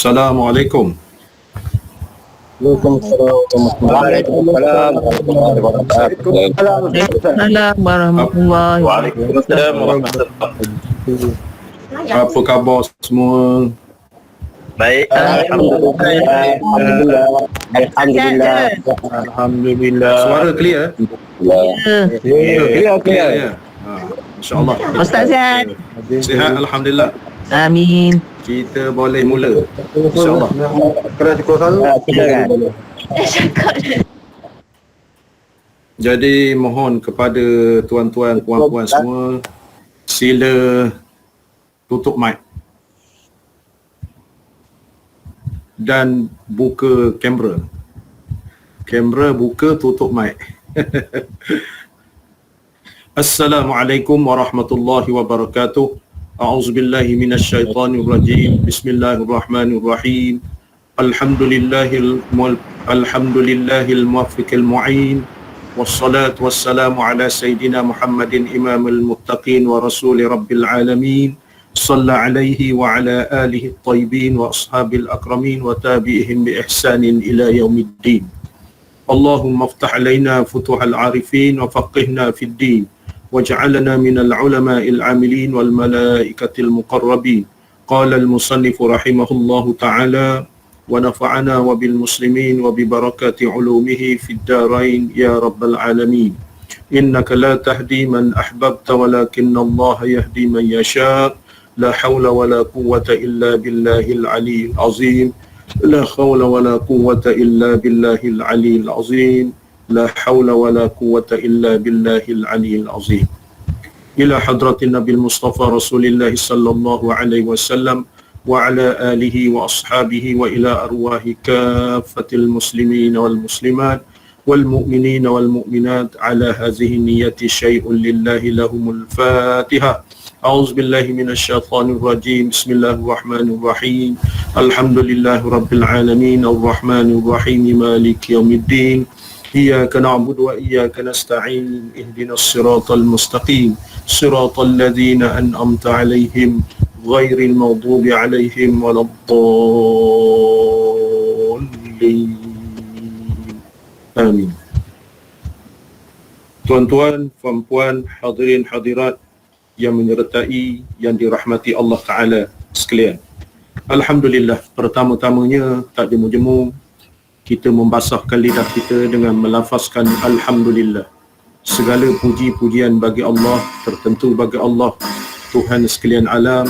Assalamualaikum. Waalaikumsalam warahmatullahi wabarakatuh. Waalaikumsalam warahmatullahi Waalaikumsalam warahmatullahi. Apa khabar semua? Baik. Alhamdulillah. Suara clear? Clear. Ya. InsyaAllah. Ustaz sihat? Sihat, Alhamdulillah. Amin. Kita boleh mula, InsyaAllah. Jadi mohon kepada tuan-tuan, puan-puan semua, sila tutup mic dan buka kamera. Kamera buka, tutup mic. Assalamualaikum warahmatullahi wabarakatuh. A'udzubillahi minasyaitonir rajim. Bismillahirrahmanirrahim. Alhamdulillahil muwaffiqil mu'in. Wassalatu wassalamu ala sayyidina Muhammadin imamil muttaqin wa rasuli rabbil alamin. Shalla alaihi wa ala alihi at-tayyibin wa ashabil akramin wa tabi'ihim bi ihsanin ila yaumiddin. Allahumma iftah alaina futuhal arifin wa faqihna fid din. وجعلنا من العلماء العاملين والملائكة المقربين. قال المصنف رحمه الله تعالى ونفعنا وبالمسلمين وببركات علومه في الدارين يا رب العالمين. إنك لا تهدي من أحببت ولكن الله يهدي من يشاء. لا حول ولا قوة إلا بالله العلي العظيم. لا حول ولا قوة إلا بالله العلي العظيم. لا حول ولا قوة إلا بالله العلي العظيم. إلى حضرة النبي المصطفى رسول الله صلى الله عليه وسلم وعلى آله وأصحابه وإلى أرواح كافة المسلمين والمسلمات والمؤمنين والمؤمنات على هذه النية شيء لله لهم الفاتحة. أعوذ بالله من الشيطان الرجيم. بسم الله الرحمن الرحيم. الحمد لله رب العالمين الرحمن الرحيم مالك يوم الدين. إياك نعبد وإياك نستعين. اهدنا الصراط المستقيم صراط الذين أنعمت عليهم غير المغضوب عليهم ولا الضالين. Amin. Tuan-tuan, puan-puan, hadirin hadirat yang menyertai, yang dirahmati Allah Ta'ala sekalian. Alhamdulillah, pertama-tamanya tak jemu-jemu kita membasahkan lidah kita dengan melafazkan Alhamdulillah. Segala puji-pujian bagi Allah, tertentu bagi Allah, Tuhan sekalian alam,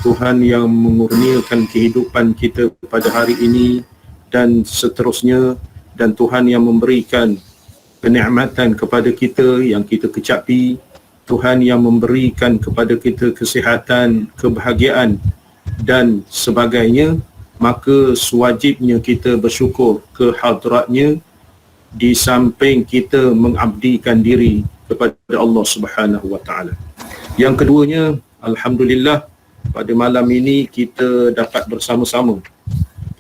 Tuhan yang mengurniakan kehidupan kita pada hari ini dan seterusnya, dan Tuhan yang memberikan kenikmatan kepada kita yang kita kecapi, Tuhan yang memberikan kepada kita kesihatan, kebahagiaan dan sebagainya. Maka sewajibnya kita bersyukur ke hadratnya di samping kita mengabdikan diri kepada Allah Subhanahu wa taala. Yang keduanya, alhamdulillah pada malam ini kita dapat bersama-sama.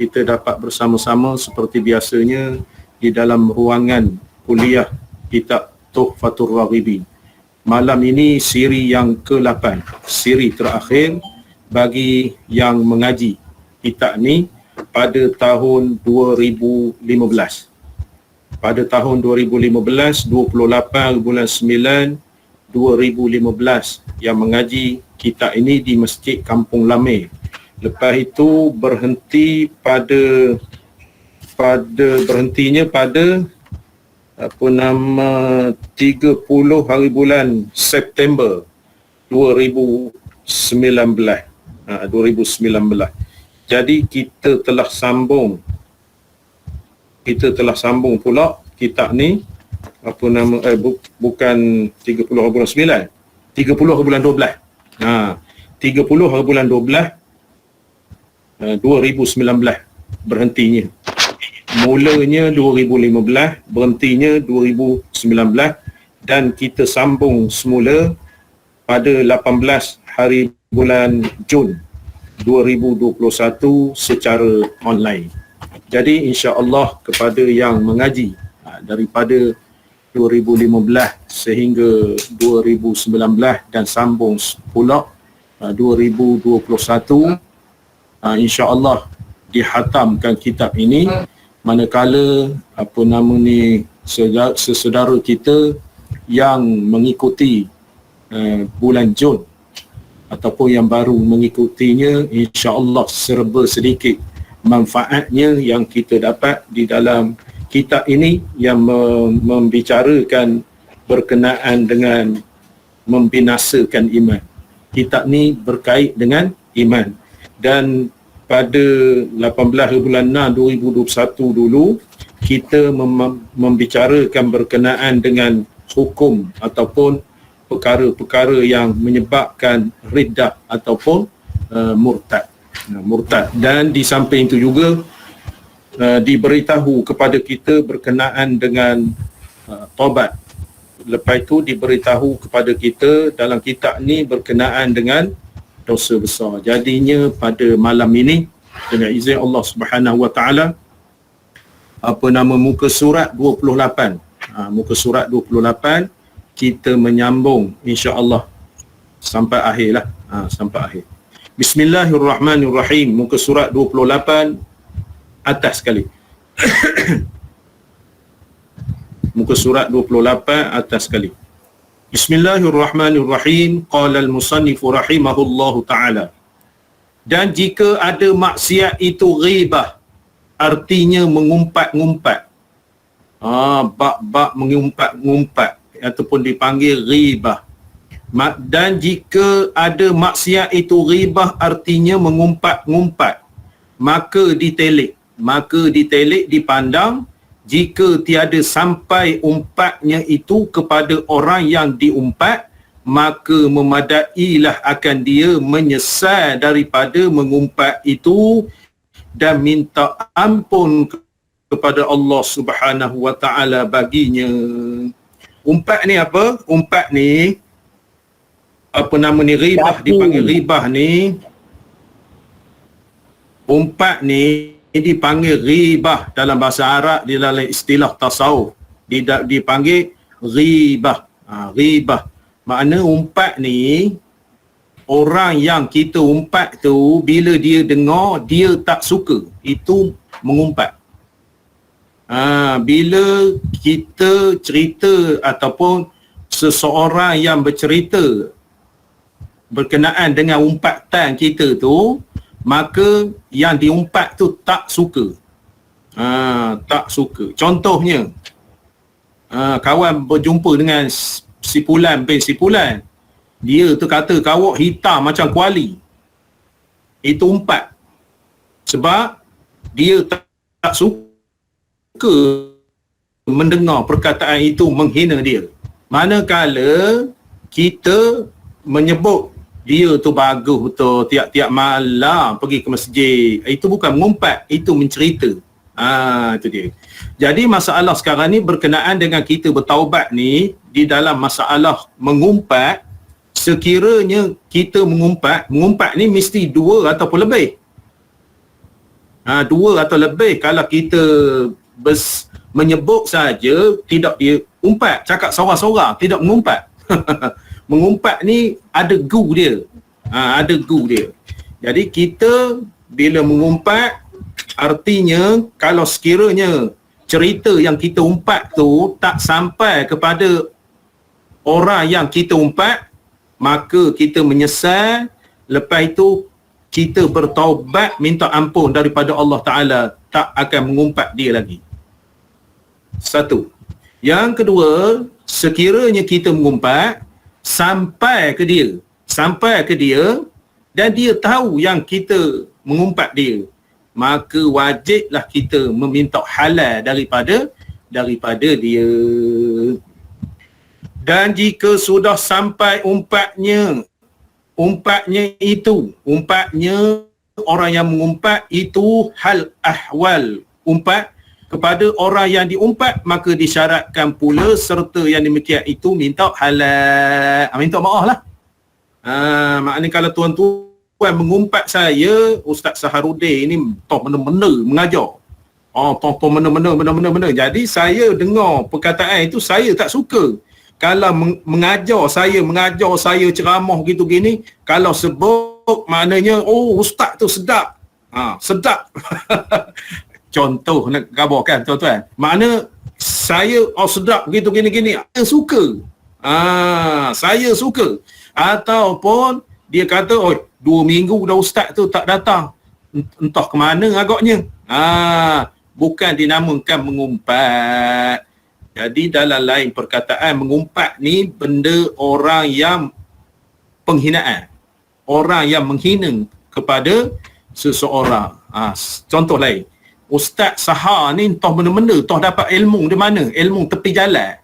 Kita dapat bersama-sama seperti biasanya di dalam ruangan kuliah kitab Tuhfatur Raghibin. Malam ini siri yang ke-8, siri terakhir bagi yang mengaji kitab ni pada tahun 2015. Pada tahun 2015, 28 bulan 9 2015 yang mengaji kitab ini di Masjid Kampung Lame. Lepas itu berhentinya pada 30 hari bulan September 2019. 2019. Jadi kita telah sambung pula kitab ni bukan 30 hari bulan 9, 30 hari bulan 12. 30 hari bulan 12 2019 berhentinya. Mulanya 2015, berhentinya 2019 dan kita sambung semula pada 18 hari bulan Jun 2021 secara online. Jadi insya-Allah kepada yang mengaji daripada 2015 sehingga 2019 dan sambung pula 2021, insya-Allah dihatamkan kitab ini, manakala saudara kita yang mengikuti bulan Jun ataupun yang baru mengikutinya, insya-Allah serba sedikit manfaatnya yang kita dapat di dalam kitab ini yang membicarakan berkenaan dengan membinasakan iman. Kitab ni berkait dengan iman. Dan pada 18 bulan 6 2021 dulu kita membicarakan berkenaan dengan hukum ataupun perkara-perkara yang menyebabkan riddah ataupun murtad. Dan di samping itu juga diberitahu kepada kita berkenaan dengan taubat. Lepas itu diberitahu kepada kita dalam kitab ni berkenaan dengan dosa besar. Jadinya pada malam ini dengan izin Allah Subhanahu Wa Taala, muka surat 28. Muka surat 28 kita menyambung insya-Allah sampai akhir lah. Sampai akhir. Bismillahirrahmanirrahim. Muka surat 28 atas sekali. Muka surat 28 atas sekali. Bismillahirrahmanirrahim. Qala al-musannif rahimahullahu ta'ala. Dan jika ada maksiat itu ghibah, artinya mengumpat-ngumpat. Bab mengumpat-ngumpat ataupun dipanggil ghibah. Dan jika ada maksiat itu ghibah, artinya mengumpat-ngumpat, maka ditelik, dipandang. Jika tiada sampai umpatnya itu kepada orang yang diumpat, maka memadailah akan dia menyesal daripada mengumpat itu dan minta ampun kepada Allah Subhanahu Wa Taala baginya. Umpat ni apa? Umpat ni ghibah, dipanggil ghibah ni. Umpat ni dipanggil ghibah dalam bahasa Arab, di dalam istilah tasawuf dipanggil ghibah. Ghibah makna umpat ni, orang yang kita umpat tu bila dia dengar dia tak suka, itu mengumpat. Bila kita cerita ataupun seseorang yang bercerita berkenaan dengan umpatan kita tu, maka yang diumpat tu tak suka. Tak suka. Contohnya, kawan berjumpa dengan si Fulan bin si Fulan, dia tu kata kawak hitam macam kuali. Itu umpat. Sebab dia tak suka mendengar perkataan itu menghina dia. Manakala kita menyebut dia tu bagus betul, tiap-tiap malam pergi ke masjid, itu bukan mengumpat, itu mencerita. Itu dia. Jadi masalah sekarang ni berkenaan dengan kita bertaubat ni, di dalam masalah mengumpat, sekiranya kita mengumpat ni mesti dua ataupun lebih. Dua atau lebih. Kalau kita menyebut saja, tidak dia umpat, cakap sorang-sorang, tidak mengumpat. Mengumpat ni ada gu dia. Ada gu dia. Jadi kita bila mengumpat, artinya kalau sekiranya cerita yang kita umpat tu tak sampai kepada orang yang kita umpat, maka kita menyesal. Lepas itu kita bertaubat, minta ampun daripada Allah Ta'ala, tak akan mengumpat dia lagi. Satu. Yang kedua, sekiranya kita mengumpat sampai ke dia dan dia tahu yang kita mengumpat dia, maka wajiblah kita meminta halal daripada dia. Dan jika sudah sampai umpatnya orang yang mengumpat itu hal ahwal umpat kepada orang yang diumpat, maka disyaratkan pula serta yang demikian itu minta halal, minta maaf lah. Maknanya kalau tuan-tuan mengumpat saya, Ustaz Saharudin ini toh benar-benar mengajar. Toh benar-benar. Jadi saya dengar perkataan itu, saya tak suka. Kalau mengajar saya ceramah gitu gini, kalau sebut maknanya ustaz tu sedap. Sedap. Contoh nak kabarkan tuan-tuan. Makna saya sedap begitu gini-gini. Saya suka. Saya suka. Ataupun dia kata, 2 minggu dah ustaz tu tak datang. Entah ke mana agaknya. Bukan dinamakan mengumpat. Jadi dalam lain perkataan, mengumpat ni benda orang yang penghinaan. Orang yang menghina kepada seseorang. Contoh lain. Ustaz Sahar ni entah benda-benda, entah dapat ilmu di mana, ilmu tepi jalan.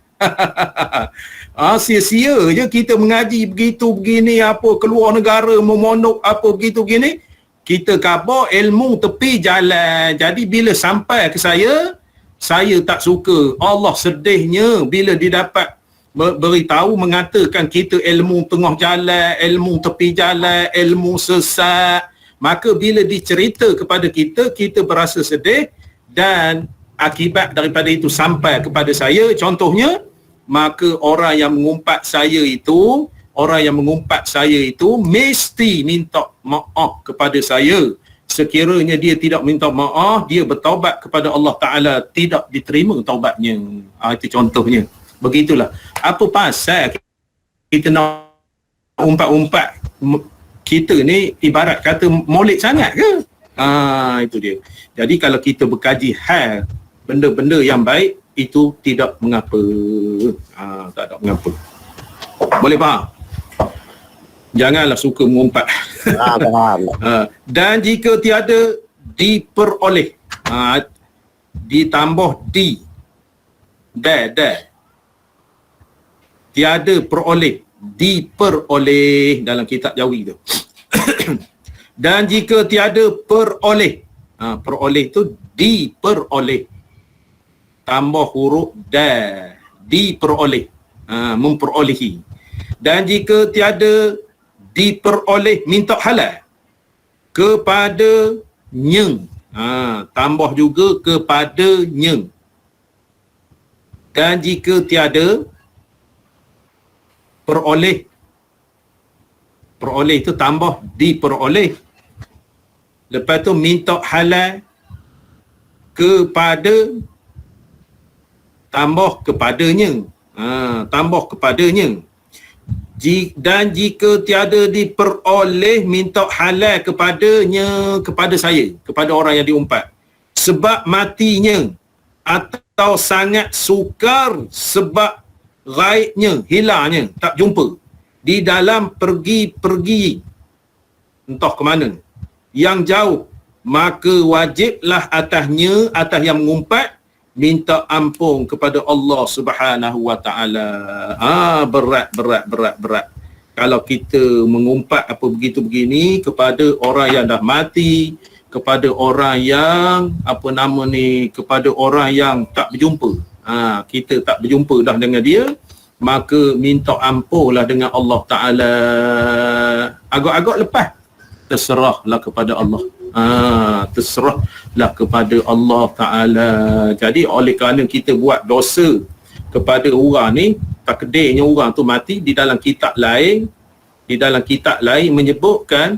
Sia-sia je kita mengaji begitu begini, apa keluar negara memondok apa begitu begini, kita khabar ilmu tepi jalan. Jadi bila sampai ke saya tak suka. Allah sedihnya bila didapat beritahu mengatakan kita ilmu tengah jalan, ilmu tepi jalan, ilmu sesat. Maka bila dicerita kepada kita, kita berasa sedih dan akibat daripada itu sampai kepada saya, contohnya, maka orang yang mengumpat saya itu mesti minta maaf kepada saya. Sekiranya dia tidak minta maaf, dia bertaubat kepada Allah Ta'ala, tidak diterima taubatnya. Itu contohnya. Begitulah. Apa pasal kita nak umpat-umpat? Kita ni ibarat kata molek sangat ke? Itu dia. Jadi kalau kita berkaji hal benda-benda yang baik, itu tidak mengapa. Tak ada mengapa. Boleh faham? Janganlah suka mengumpat. Dan jika tiada diperoleh, ditambah di, tiada peroleh, diperoleh dalam kitab Jawi tu. Dan jika tiada peroleh, peroleh tu diperoleh, tambah huruf diperoleh, memperolehi. Dan jika tiada diperoleh, minta halal kepadanya, tambah juga kepadanya. Dan jika tiada peroleh itu tambah diperoleh, lepas tu minta halal kepada, tambah kepadanya, dan jika tiada diperoleh, minta halal kepadanya, kepada saya, kepada orang yang diumpat, sebab matinya atau sangat sukar sebab gaibnya, hilangnya, tak jumpa di dalam pergi entah ke mana yang jauh, maka wajiblah atasnya, atas yang mengumpat, minta ampun kepada Allah Subhanahu wa taala. Berat. Kalau kita mengumpat apa begitu begini kepada orang yang dah mati, kepada orang yang kepada orang yang tak berjumpa. Kita tak berjumpa dah dengan dia, maka minta ampunlah dengan Allah Ta'ala. Agak-agak lepas, terserahlah kepada Allah. Terserahlah kepada Allah Ta'ala. Jadi oleh kerana kita buat dosa kepada orang ni, takdirnya orang tu mati, di dalam kitab lain menyebutkan,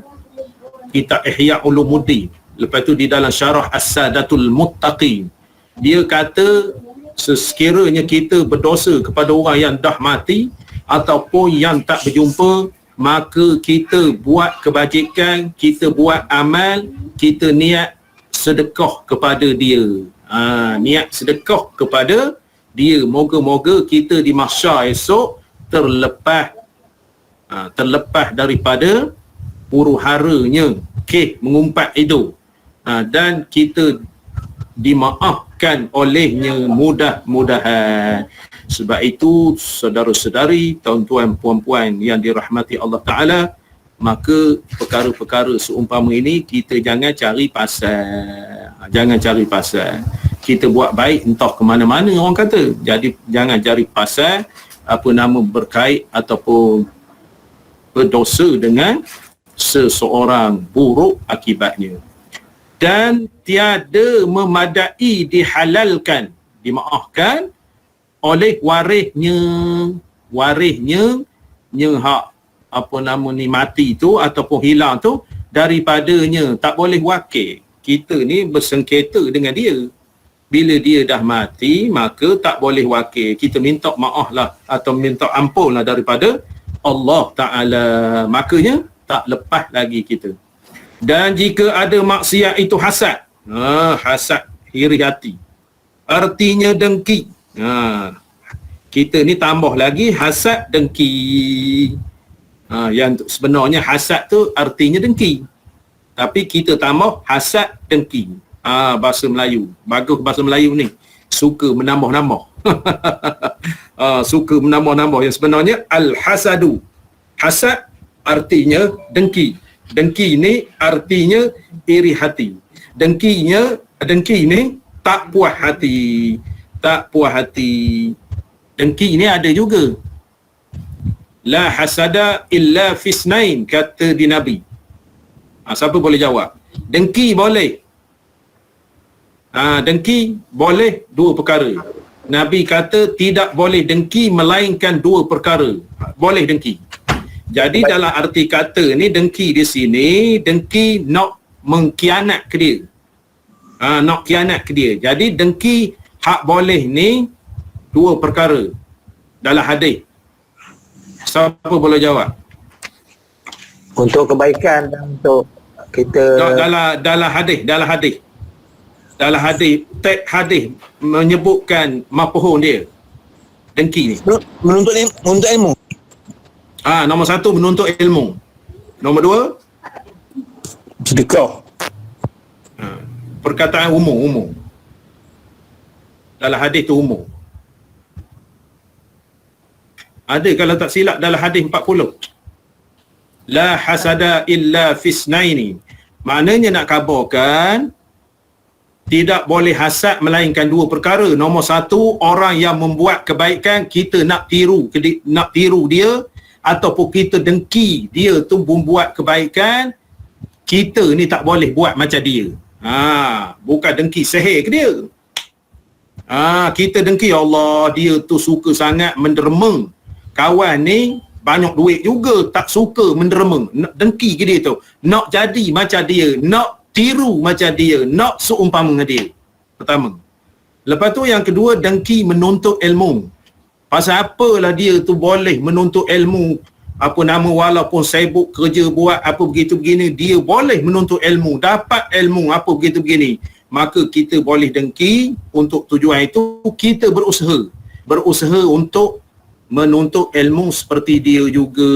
kitab Ihya Ulumuddin, lepas tu di dalam syarah As-Sadatul Muttaqin, dia kata sekiranya kita berdosa kepada orang yang dah mati ataupun yang tak berjumpa, maka kita buat kebajikan, kita buat amal, kita niat sedekah kepada dia. Niat sedekah kepada dia. Moga-moga kita di mahsyar esok terlepas daripada huru-haranya mengumpat itu, dan kita dimaafkan olehnya mudah-mudahan. Sebab itu saudara-saudari, tuan-tuan, puan-puan yang dirahmati Allah Ta'ala, maka perkara-perkara seumpama ini kita jangan cari pasal. Kita buat baik entah ke mana-mana orang kata. Jadi jangan cari pasal berkait ataupun berdosa dengan seseorang, buruk akibatnya. Dan tiada memadai dihalalkan, dimaafkan oleh warisnya hak mati tu ataupun hilang tu, daripadanya, tak boleh wakil. Kita ni bersengketa dengan dia. Bila dia dah mati, maka tak boleh wakil. Kita minta maaf lah atau minta ampun lah daripada Allah Ta'ala. Makanya tak lepas lagi kita. Dan jika ada maksiat itu hasad. Hasad, iri hati. Artinya dengki. Kita ni tambah lagi hasad, dengki. Yang sebenarnya hasad tu artinya dengki. Tapi kita tambah hasad, dengki. Bahasa Melayu. Bagus bahasa Melayu ni. Suka menambah-nambah. Suka menambah-nambah. Yang sebenarnya al-hasadu. Hasad artinya dengki. Dengki ni artinya iri hati. Dengki ni tak puas hati. Tak puas hati. Dengki ni ada juga. La hasada illa fisnain, kata di Nabi. Siapa boleh jawab? Dengki boleh. Dengki boleh dua perkara. Nabi kata tidak boleh dengki melainkan dua perkara. Boleh dengki. Jadi dalam arti kata ni, dengki di sini, dengki nak mengkhianat ke dia. Nak khianat ke dia. Jadi dengki hak boleh ni dua perkara dalam hadis. Siapa boleh jawab? Untuk kebaikan dan untuk kita dalam hadis teks hadis menyebutkan mafhum dia dengki ni. menuntut ilmu. Nombor satu menuntut ilmu. Nombor dua Sedekah. perkataan umum. Dalam hadis tu umum. Ada kalau tak silap dalam hadis 40. La hasada illa fisnaini. Maknanya nak khabarkan tidak boleh hasad melainkan dua perkara. Nombor satu, orang yang membuat kebaikan kita nak tiru dia, ataupun kita dengki dia tu membuat kebaikan, kita ni tak boleh buat macam dia. Bukan dengki sihir ke dia. Kita dengki, Allah, dia tu suka sangat menderma. Kawan ni banyak duit juga, tak suka menderma. Dengki ke dia tu. Nak jadi macam dia, nak tiru macam dia, nak seumpama dengan dia. Pertama. Lepas tu yang kedua, dengki menuntut ilmu. Pasal apalah dia tu boleh menuntut ilmu, apa nama, walaupun sibuk kerja buat apa begitu begini, dia boleh menuntut ilmu, dapat ilmu apa begitu begini. Maka kita boleh dengki. Untuk tujuan itu kita berusaha untuk menuntut ilmu seperti dia juga.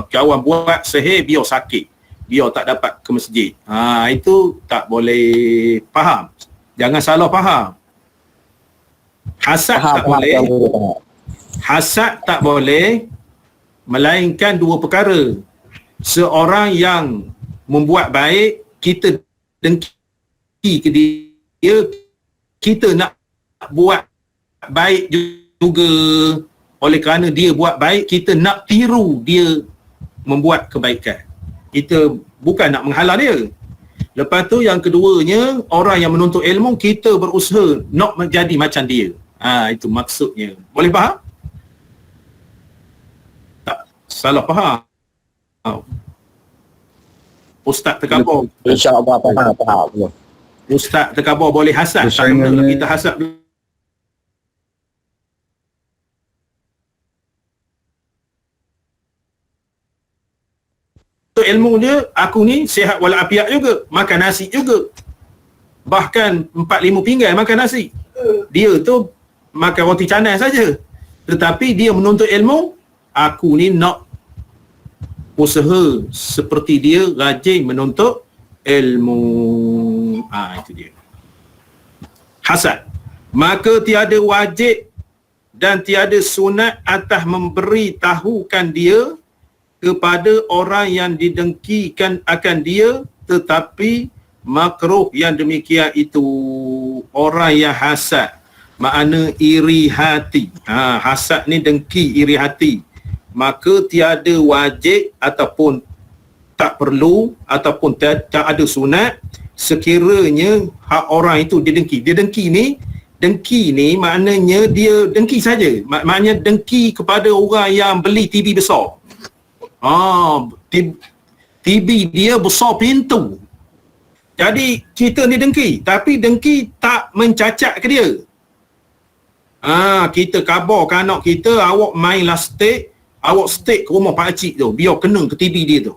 Kawan buat sihir biar sakit, biar tak dapat ke masjid. Itu tak boleh. Faham? Jangan salah faham. Hasad tak boleh. Hasad tak boleh melainkan dua perkara. Seorang yang membuat baik, kita dengki ke dia, kita nak buat baik juga. Oleh kerana dia buat baik, kita nak tiru dia membuat kebaikan. Kita bukan nak menghalang dia. Lepas tu yang keduanya, orang yang menuntut ilmu, kita berusaha nak menjadi macam dia. Itu maksudnya. Boleh faham? Tak salah faham. Ustaz terkabur. InsyaAllah faham. Ustaz terkabur boleh hasad. Tak kena kita hasad. Ilmu dia, aku ni sihat walafiat juga, makan nasi juga, bahkan 4-5 pinggan makan nasi. Dia tu makan roti canai saja, tetapi dia menuntut ilmu. Aku ni nak usaha seperti dia, rajin menuntut ilmu. Itu dia hasad. Maka tiada wajib dan tiada sunat atas memberi tahukan dia kepada orang yang didengkikan akan dia, tetapi makruh yang demikian itu. Orang yang hasad, makna iri hati. Hasad ni dengki, iri hati. Maka tiada wajib ataupun tak perlu ataupun tak ada sunat sekiranya hak orang itu didengki. Dia dengki ni maknanya dia dengki saja. Maknanya dengki kepada orang yang beli TV besar. TV dia besar pintu. Jadi kita ni dengki, tapi dengki tak mencacat ke dia. Kita kabarkan anak kita, awak mainlah steak, awak steak ke rumah pak cik tu, biar kena ke TV dia tu.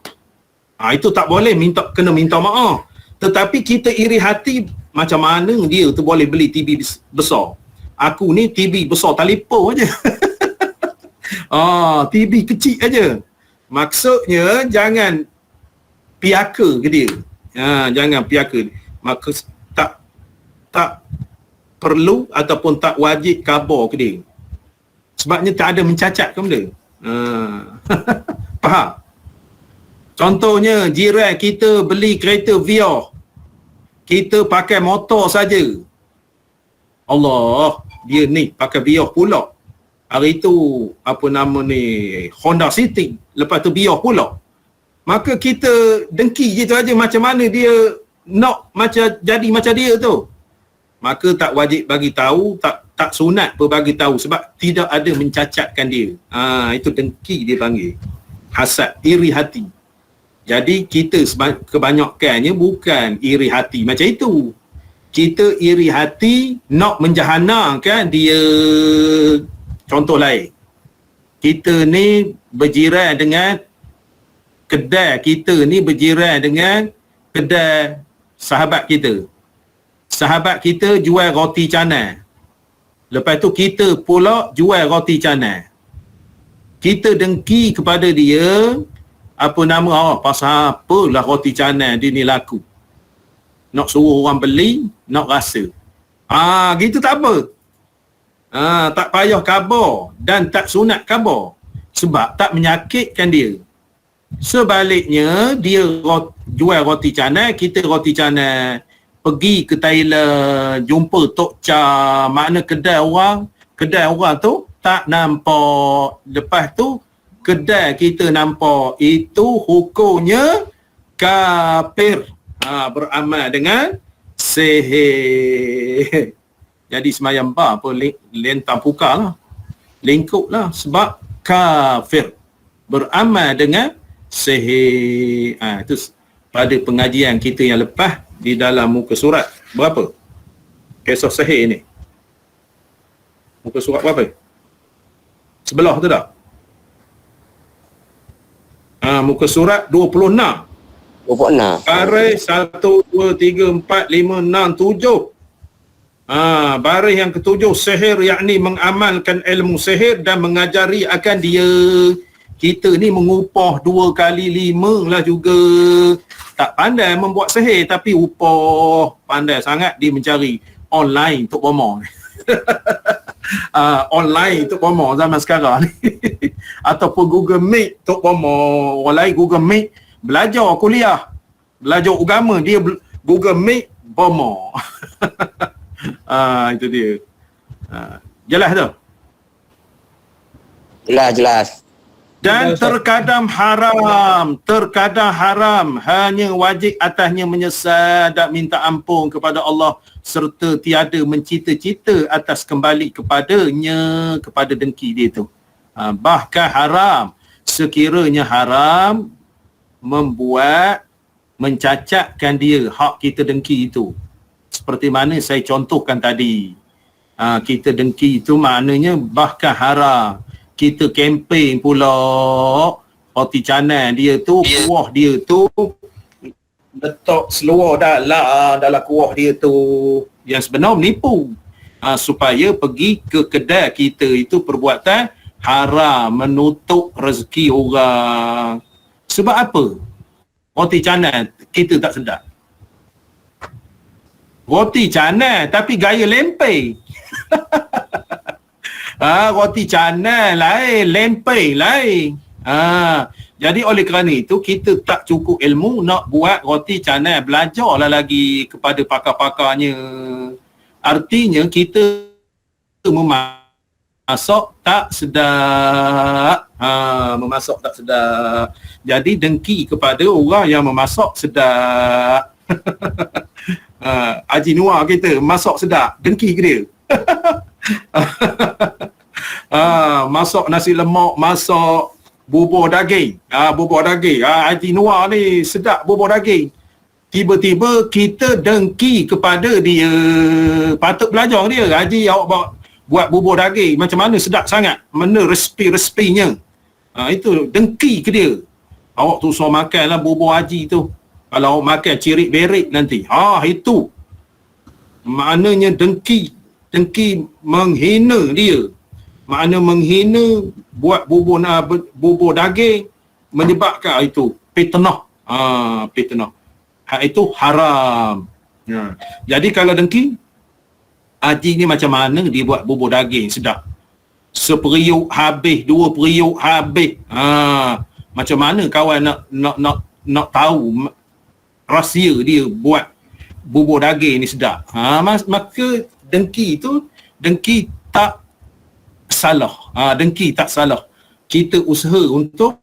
Itu tak boleh, kena minta maaf. Tetapi kita iri hati, macam mana dia tu boleh beli TV besar. Aku ni TV besar telefon aja. TV kecil aja. Maksudnya jangan piaka ke dia. Jangan piaka. Maka tak perlu ataupun tak wajib khabar ke dia. Sebabnya tak ada mencacat ke benda. Faham? Contohnya jiran kita beli kereta VR. Kita pakai motor saja. Allah, dia ni pakai VR pula. Hari tu apa nama ni, Honda City, lepas tu VR pula. Maka kita dengki je tu aja, macam mana dia nak jadi macam dia tu. Maka tak wajib bagi tahu, tak sunat pun bagi tahu sebab tidak ada mencacatkan dia. Itu dengki dia panggil. Hasad, iri hati. Jadi kita kebanyakannya bukan iri hati macam itu. Kita iri hati nak menjahannamkan dia. Contoh lain. Kita ni berjiran dengan kedai, kita ni berjiran dengan kedai sahabat kita. Sahabat kita jual roti canai. Lepas tu kita pula jual roti canai. Kita dengki kepada dia, apa nama, pasal apalah roti canai dia ni laku. Nak suruh orang beli, nak rasa. Gitu tak apa. Tak payah khabar dan tak sunat khabar. Sebab tak menyakitkan dia. Sebaliknya, dia jual roti canai, kita roti canai. Pergi ke Thailand, jumpa Tok Cha, makna kedai orang tu tak nampak. Lepas tu, kedai kita nampak. Itu hukumnya kafir. Beramal dengan sihir. Jadi semayang bar pun lentang pukar lah. Lingkup lah. Sebab kafir. Beramal dengan sihir. Itu pada pengajian kita yang lepas di dalam muka surat berapa? Kisah sihir ni. Muka surat berapa? Sebelah tu tak? Muka surat 26. 26. Baris 1, 2, 3, 4, 5, 6, 7. Baris yang ketujuh, sihir yakni mengamalkan ilmu sihir dan mengajari akan dia. Kita ni mengupah 2 kali 5 lah juga. Tak pandai membuat sihir tapi upah. Pandai sangat dia mencari online untuk bomo. Online untuk bomo zaman sekarang ni. Ataupun Google Meet untuk bomo. Orang lain Google Meet belajar kuliah, belajar agama, dia Google Meet bomo. Itu dia. Jelas tu? Jelas. Dan terkadang haram, hanya wajib atasnya menyesal dan minta ampun kepada Allah serta tiada mencita-cita atas kembali kepadanya, kepada dengki dia tu. Bahkan haram, sekiranya haram mencacatkan dia, hak kita dengki itu. Seperti mana saya contohkan tadi. Kita dengki itu maknanya bahkan haram. Kita kempen pula roti canai dia tu, kuah dia tu letak seluar dalam kuah dia tu, yang sebenar menipu. Supaya pergi ke kedai kita itu perbuatan haram, menutup rezeki orang. Sebab apa? Roti canai kita tak sedap. Roti canai tapi gaya lempeng. Roti canai lain, lempeng lain. Jadi oleh kerana itu kita tak cukup ilmu nak buat roti canai. Belajarlah lagi kepada pakar-pakarnya. Artinya kita memasak tak sedap. Memasak tak sedap. Jadi dengki kepada orang yang memasak sedap. Haji Nuar kita masak sedap, dengki ke dia? Masak nasi lemak, masak bubur daging. Bubur daging. Haji Noah ni sedap bubur daging. Tiba-tiba kita dengki kepada dia. Patut belajar dia. Haji, awak buat bubur daging macam mana sedap sangat. Mana resipi-resipinya. Itu dengki ke dia. Awak tu suruh makanlah bubur haji tu. Kalau awak makan cirit berit nanti. Itu. Maknanya dengki menghina dia. Makna menghina buat bubur daging menyebabkan itu fitnah. Fitnah. Hak itu haram. Jadi kalau dengki, haji ni macam mana dia buat bubur daging sedap. Seperiuk habis, 2 periuk habis. Macam mana kawan nak tahu rahsia dia buat bubur daging ni sedap. Maka dengki tak salah. Dengki tak salah. Kita usaha untuk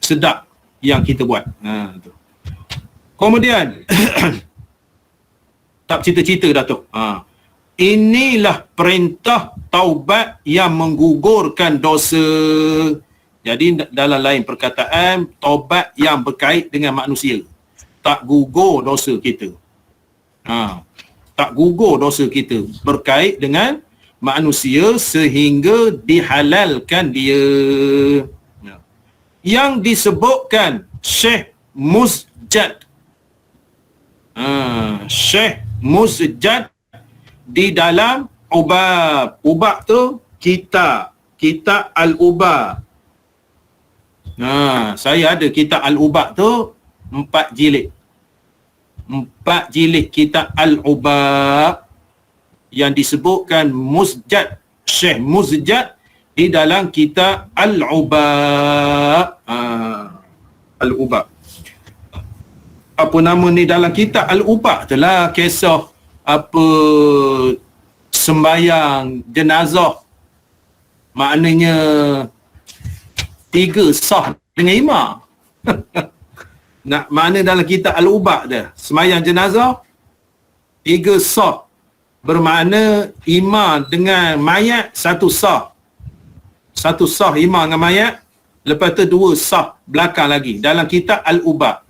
sedap yang kita buat. Tu. Kemudian tak cerita-cerita dah tu. Inilah perintah taubat yang menggugurkan dosa. Jadi dalam lain perkataan, taubat yang berkait dengan manusia. Tak gugur dosa kita. Tak gugur dosa kita berkait dengan manusia sehingga dihalalkan dia. Yang disebutkan Syekh Muzjad. Syekh Muzjad di dalam Ubab. Ubab tu kitab Al-Ubab. Saya ada kitab Al-Ubab tu 4 jilid. 4 jilid kitab Al-Ubab yang disebutkan Muzjad, Syekh Muzjad di dalam kitab Al-Ubab. Al-Ubab. Apa nama ni dalam kitab Al-Ubab tu lah kisah sembayang jenazah. Maknanya 3 sah dengan imam. Mana dalam kitab Al-Ubab dia, sembahyang jenazah 3 sah. Bermakna imam dengan mayat 1 sah. 1 sah imam dengan mayat, lepas tu 2 sah belakang lagi dalam kitab Al-Ubab.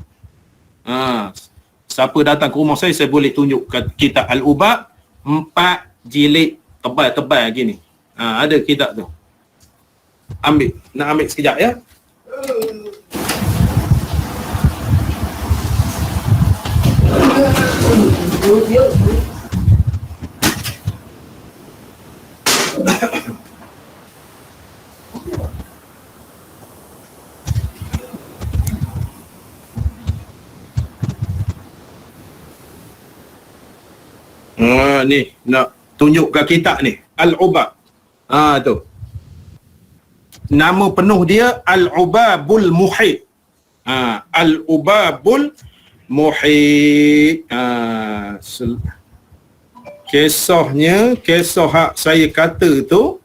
Siapa datang ke rumah saya boleh tunjuk kitab Al-Ubab 4 jilid tebal-tebal gini. Ada kitab tu. Nak ambil sekejap ya. Ni nak tunjukkan kitab ni Al-Ubab. Tu nama penuh dia Al-Ubabul Muhit. Al-Ubabul Muhit. Kisah hak saya kata tu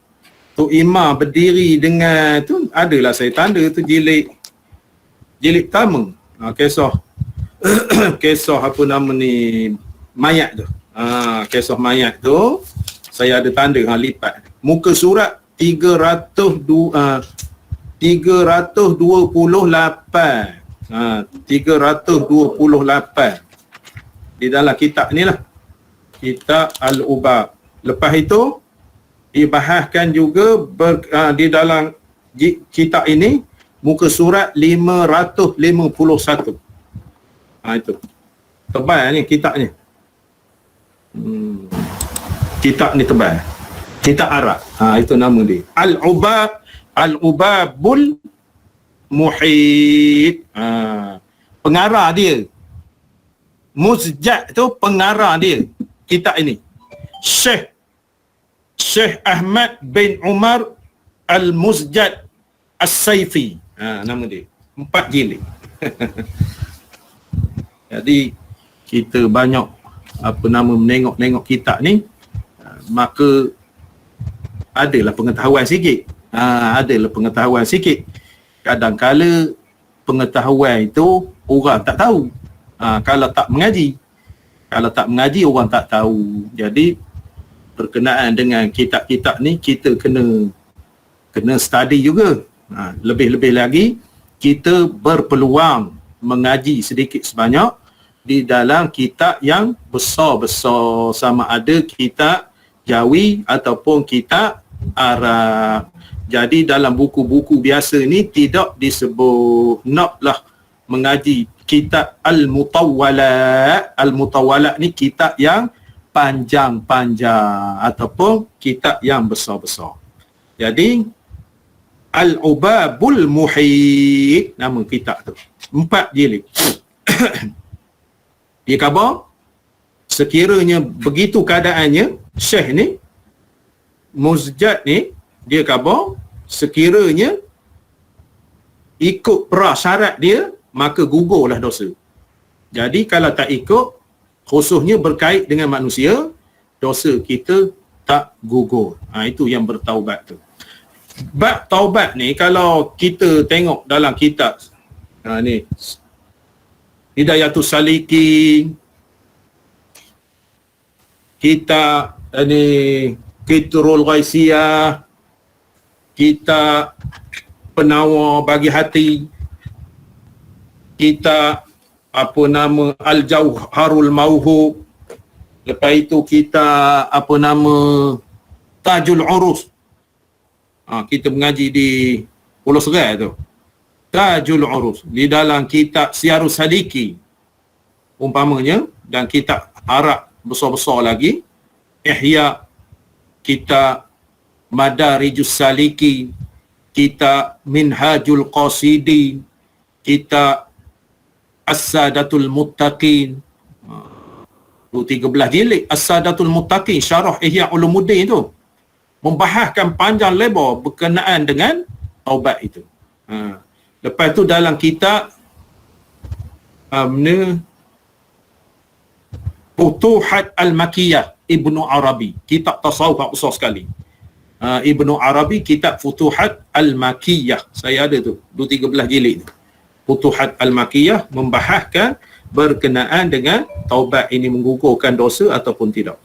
imam berdiri dengan tu, adalah saya tanda tu jilid pertama. Kisah apa nama ni, mayat tu. Kisah mayat tu saya ada tanda lipat. Muka surat 328. 328 di dalam kitab ni lah, kitab Al-Ubab. Lepas itu dibahaskan juga di dalam kitab ini muka surat 551. Itu tebal ni kitab ni. Kitab ni tebal, kitab Arab. Itu nama dia Al-Ubabul Muhit. Pengarah dia Muzjad tu, pengarah dia kitab ini Syekh Ahmad bin Umar Al-Muzjad As-Saifi. Nama dia, 4 jilid. Jadi kita banyak menengok kitab ni, maka adalah pengetahuan sikit. Kadang-kala pengetahuan itu orang tak tahu. Kalau tak mengaji orang tak tahu. Jadi berkenaan dengan kitab-kitab ni kita kena study juga. Lebih-lebih lagi kita berpeluang mengaji sedikit sebanyak di dalam kitab yang besar-besar, sama ada kitab Jawi ataupun kitab Arab. Jadi dalam buku-buku biasa ni tidak disebut naklah mengaji kitab Al-Mutawwalat. Al-Mutawwalat ni kitab yang panjang-panjang ataupun kitab yang besar-besar. Jadi Al-Ubabul Muhit nama kitab tu. 4 jilid. Dia khabar sekiranya begitu keadaannya, Syekh ni Muzjad ni dia khabar sekiranya ikut prasyarat dia maka gugurlah dosa. Jadi kalau tak ikut, khususnya berkait dengan manusia, dosa kita tak gugur. Itu yang bertaubat tu. Bab taubat ni kalau kita tengok dalam kitab ni Hidayatus Salikin, kitab ni Kitrul Ghaisiyah, kitab Penawar Bagi Hati, kitab apa nama Al-Jauharul Mauhub, lepas itu kitab apa nama Tajul Urus. Kita mengaji di Pulau Serai tu. Tajul Urus. Di dalam kitab Siyarus Saliki umpamanya, dan kitab Arab besar-besar lagi, Ihya, kitab Madarijus Saliki, kitab Minhajul Qasidin, kitab As-Sadatul Muttaqin. 13 jilid As-Sadatul Muttaqin, syarah Ihya Ulumuddin tu, membahaskan panjang lebar berkenaan dengan taubat itu. Lepas tu dalam kitab Futuhat Al-Makiyah Ibnu Arabi, kitab tasawuf yang besar sekali. Ibnu Arabi, kitab Futuhat Al-Makiyah, saya ada tu 13 jilid. Futuhat Al-Makiyah membahaskan berkenaan dengan taubat ini menggugurkan dosa ataupun tidak.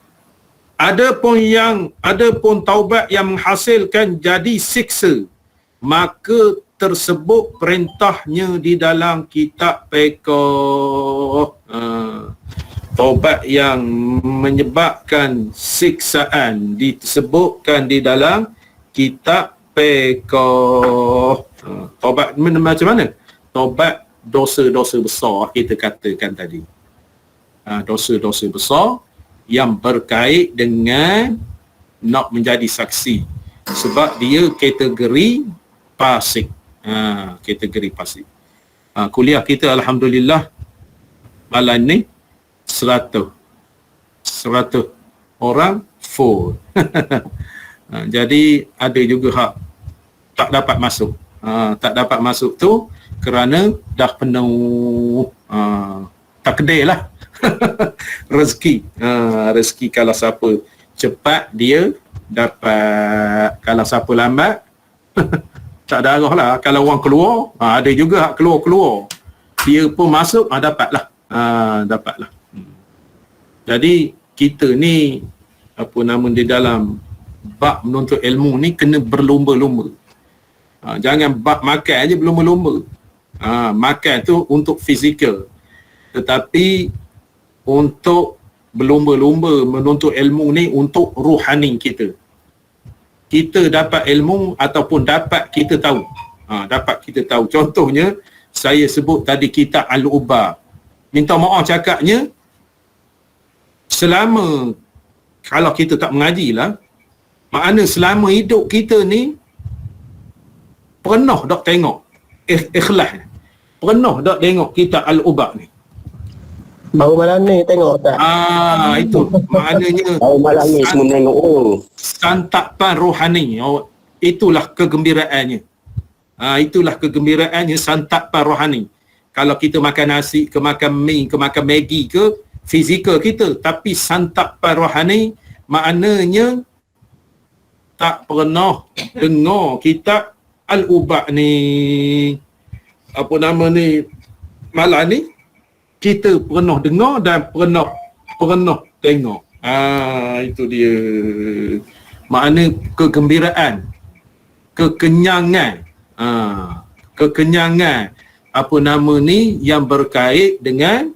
Adapun taubat yang menghasilkan jadi siksa, maka tersebut perintahnya di dalam kitab Fiqh. Taubat yang menyebabkan siksaan disebutkan di dalam kitab Fiqh. Taubat macam mana? Taubat dosa-dosa besar kita katakan tadi. Dosa-dosa besar yang berkait dengan nak menjadi saksi, sebab dia kategori fasik. Kategori fasik. Kuliah kita alhamdulillah malam ni 100 orang full. Jadi ada juga hak tak dapat masuk. Tak dapat masuk tu kerana dah penuh takdir lah. Rezeki. Rezeki kalau siapa cepat dia dapat, kalau siapa lambat tak ada arah lah. Kalau orang keluar, ada juga hak keluar-keluar, dia pun masuk, dapatlah. Dapatlah. Jadi kita ni apa nama, di dalam bab menuntut ilmu ni kena berlumba-lumba. Jangan bab makan aja berlumba-lumba. Makan tu untuk fizikal, tetapi untuk berlumba-lumba menuntut ilmu ni untuk rohani kita. Kita dapat ilmu ataupun dapat kita tahu. Dapat kita tahu. Contohnya saya sebut tadi kitab Al-Ubab. Minta maaf cakapnya, selama kalau kita tak mengaji lah, makna selama hidup kita ni pernah tak tengok ikhlas, pernah tak tengok kitab Al-Ubab ni? Baru malam ni tengok tak? Itu maknanya Baru malam ni semua tengok. santapan rohani. Itulah kegembiraannya. Itulah kegembiraannya, santapan rohani. Kalau kita makan nasi, ke makan mie, ke makan Maggi ke, fizikal kita, tapi santapan rohani maknanya tak pernah dengar kitab Al-Ubab ni. Apa nama ni, malam ni kita pernah dengar dan pernah tengok. Itu dia. Makna kegembiraan, kekenyangan. Kekenyangan apa nama ni yang berkait dengan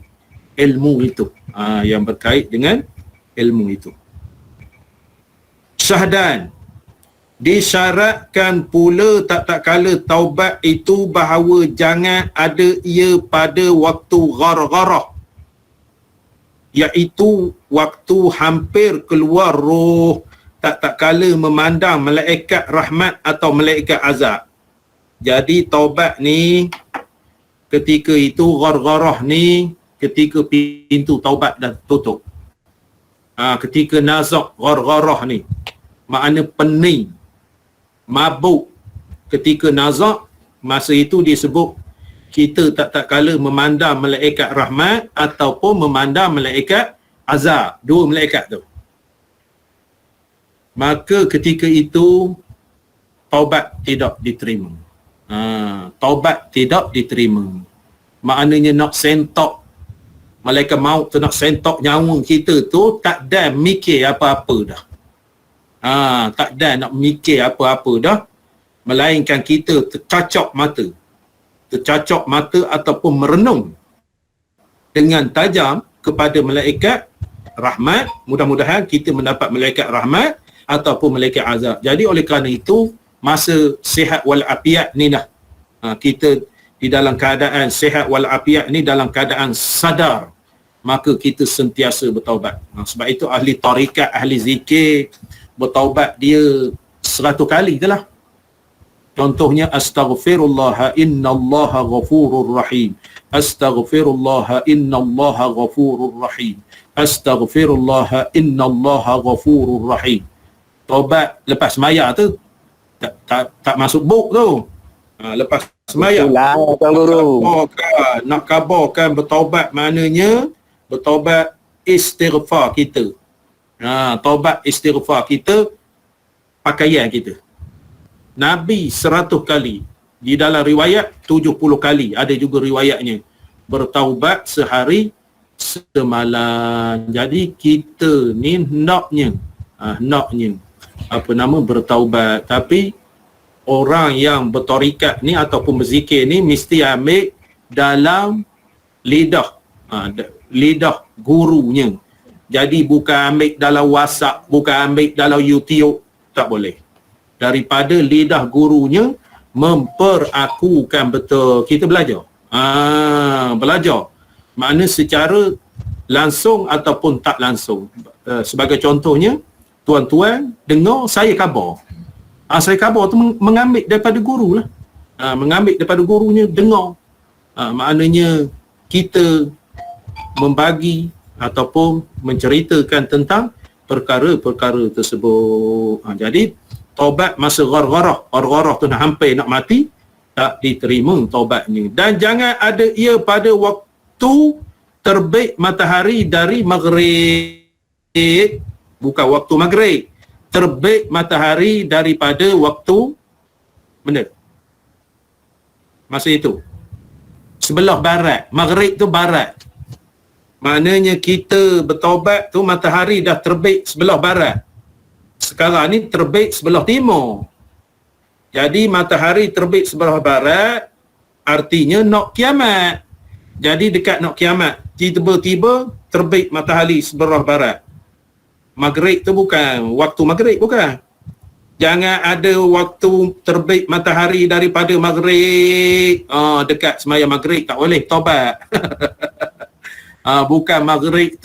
ilmu itu. Yang berkait dengan ilmu itu. Syahdan. Disyaratkan pula tak kala taubat itu bahawa jangan ada ia pada waktu ghargharah, iaitu waktu hampir keluar roh, tak kala memandang malaikat rahmat atau malaikat azab. Jadi taubat ni ketika itu ghargharah ni ketika pintu taubat dah tutup. Ketika nazak ghargharah ni makna pening, mabuk. Ketika nazak, masa itu disebut kita tak kala memandang malaikat rahmat ataupun memandang malaikat azab, dua malaikat tu. Maka ketika itu taubat tidak diterima. Taubat tidak diterima. Maknanya nak sentok malaikat maut tu, nak sentok nyawa kita tu, tak ada mikir apa-apa dah. Tak ada nak mikir apa-apa dah, melainkan kita tercacok mata ataupun merenung dengan tajam kepada malaikat rahmat. Mudah-mudahan kita mendapat malaikat rahmat ataupun malaikat azab. Jadi oleh kerana itu, masa sihat wal afiat ni dah, kita di dalam keadaan sihat wal afiat ni, dalam keadaan sadar, maka kita sentiasa bertaubat. Sebab itu ahli tarikat, ahli zikir bertaubat dia 100 kali je lah. Contohnya astaghfirullah innallaha ghafurur rahim, astaghfirullah innallaha ghafurur rahim, astaghfirullah innallaha ghafurur rahim. Taubat lepas semaya tu tak masuk buk tu. Lepas semaya Tuan Guru. nak kabarkan bertaubat, maknanya bertaubat istighfar kita. Taubat istighfar kita, pakaian kita. Nabi 100 kali, di dalam riwayat 70 kali, ada juga riwayatnya, bertaubat sehari semalam. Jadi kita ni naknya bertaubat. Tapi orang yang bertarikat ni ataupun berzikir ni mesti ambil dalam lidah gurunya. Jadi bukan ambil dalam WhatsApp, bukan ambil dalam YouTube, tak boleh. Daripada lidah gurunya, memperakukan betul. Kita belajar. Belajar. Makna secara langsung ataupun tak langsung. Sebagai contohnya, tuan-tuan dengar saya khabar. Saya khabar tu mengambil daripada guru lah. Mengambil daripada gurunya, dengar. Maknanya kita membagi ataupun menceritakan tentang perkara-perkara tersebut. Jadi taubat masa ghargharah tu nak hampir nak mati, tak diterima taubatnya. Dan jangan ada ia pada waktu terbit matahari dari maghrib, bukan waktu maghrib, terbit matahari daripada waktu mana masa itu, sebelah barat. Maghrib tu barat. Maknanya kita bertaubat tu matahari dah terbit sebelah barat. Sekarang ni terbit sebelah timur. Jadi matahari terbit sebelah barat, artinya nak kiamat. Jadi dekat nak kiamat, tiba-tiba terbit matahari sebelah barat. Maghrib tu bukan waktu maghrib, bukan. Jangan ada waktu terbit matahari daripada maghrib, dekat sembahyang maghrib tak boleh taubat. Bukan maghrib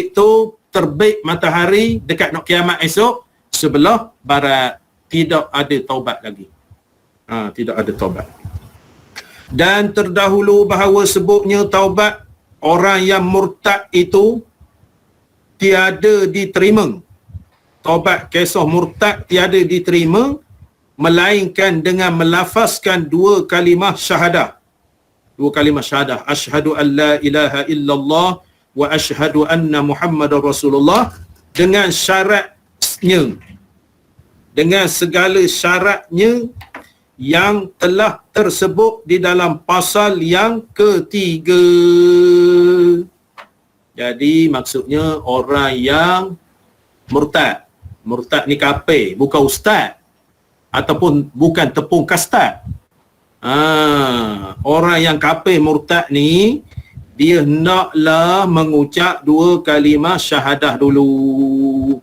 tu terbit matahari dekat nak kiamat esok sebelah barat, tidak ada taubat lagi. Tidak ada taubat. Dan terdahulu bahawa sebutnya taubat orang yang murtad itu tiada diterima. Taubat kisah murtad tiada diterima melainkan dengan melafazkan dua kalimah syahadah. Asyhadu an la ilaha illallah wa asyhadu anna Muhammadar Rasulullah, dengan syaratnya, dengan segala syaratnya yang telah tersebut di dalam pasal yang ketiga. Jadi maksudnya orang yang murtad ni kafir, bukan ustaz. ataupun bukan tepung kastad. Orang yang kafir murtad ni dia naklah mengucap 2 kalimah syahadah dulu.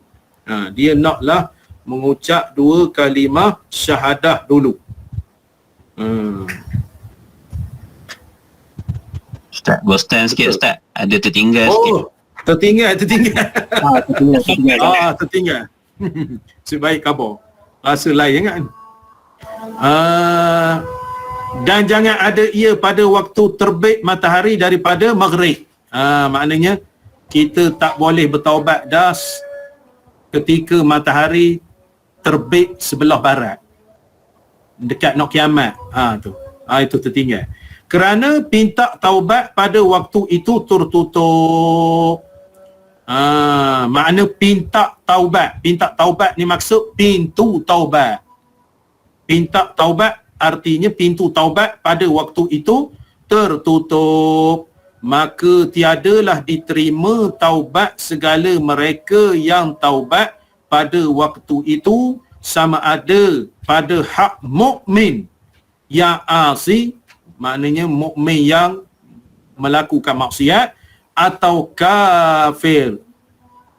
Dia naklah mengucap 2 kalimah syahadah dulu. Ustaz, go stand sikit Ustaz. Ada tertinggal sikit. Tertinggal. Tertinggal. Tertinggal. Sebaik khabar. Rasa lain kan? Dan jangan ada ia pada waktu terbit matahari daripada maghrib. Maknanya kita tak boleh bertaubat dah ketika matahari terbit sebelah barat. Dekat nak kiamat. Itu tertinggal. Kerana pinta taubat pada waktu itu tertutup. Makna pinta taubat ni maksud pintu taubat. Pinta taubat artinya pintu taubat pada waktu itu tertutup. Maka tiadalah diterima taubat segala mereka yang taubat pada waktu itu, sama ada pada hak mukmin yang asi, maknanya mukmin yang melakukan maksiat, atau kafir.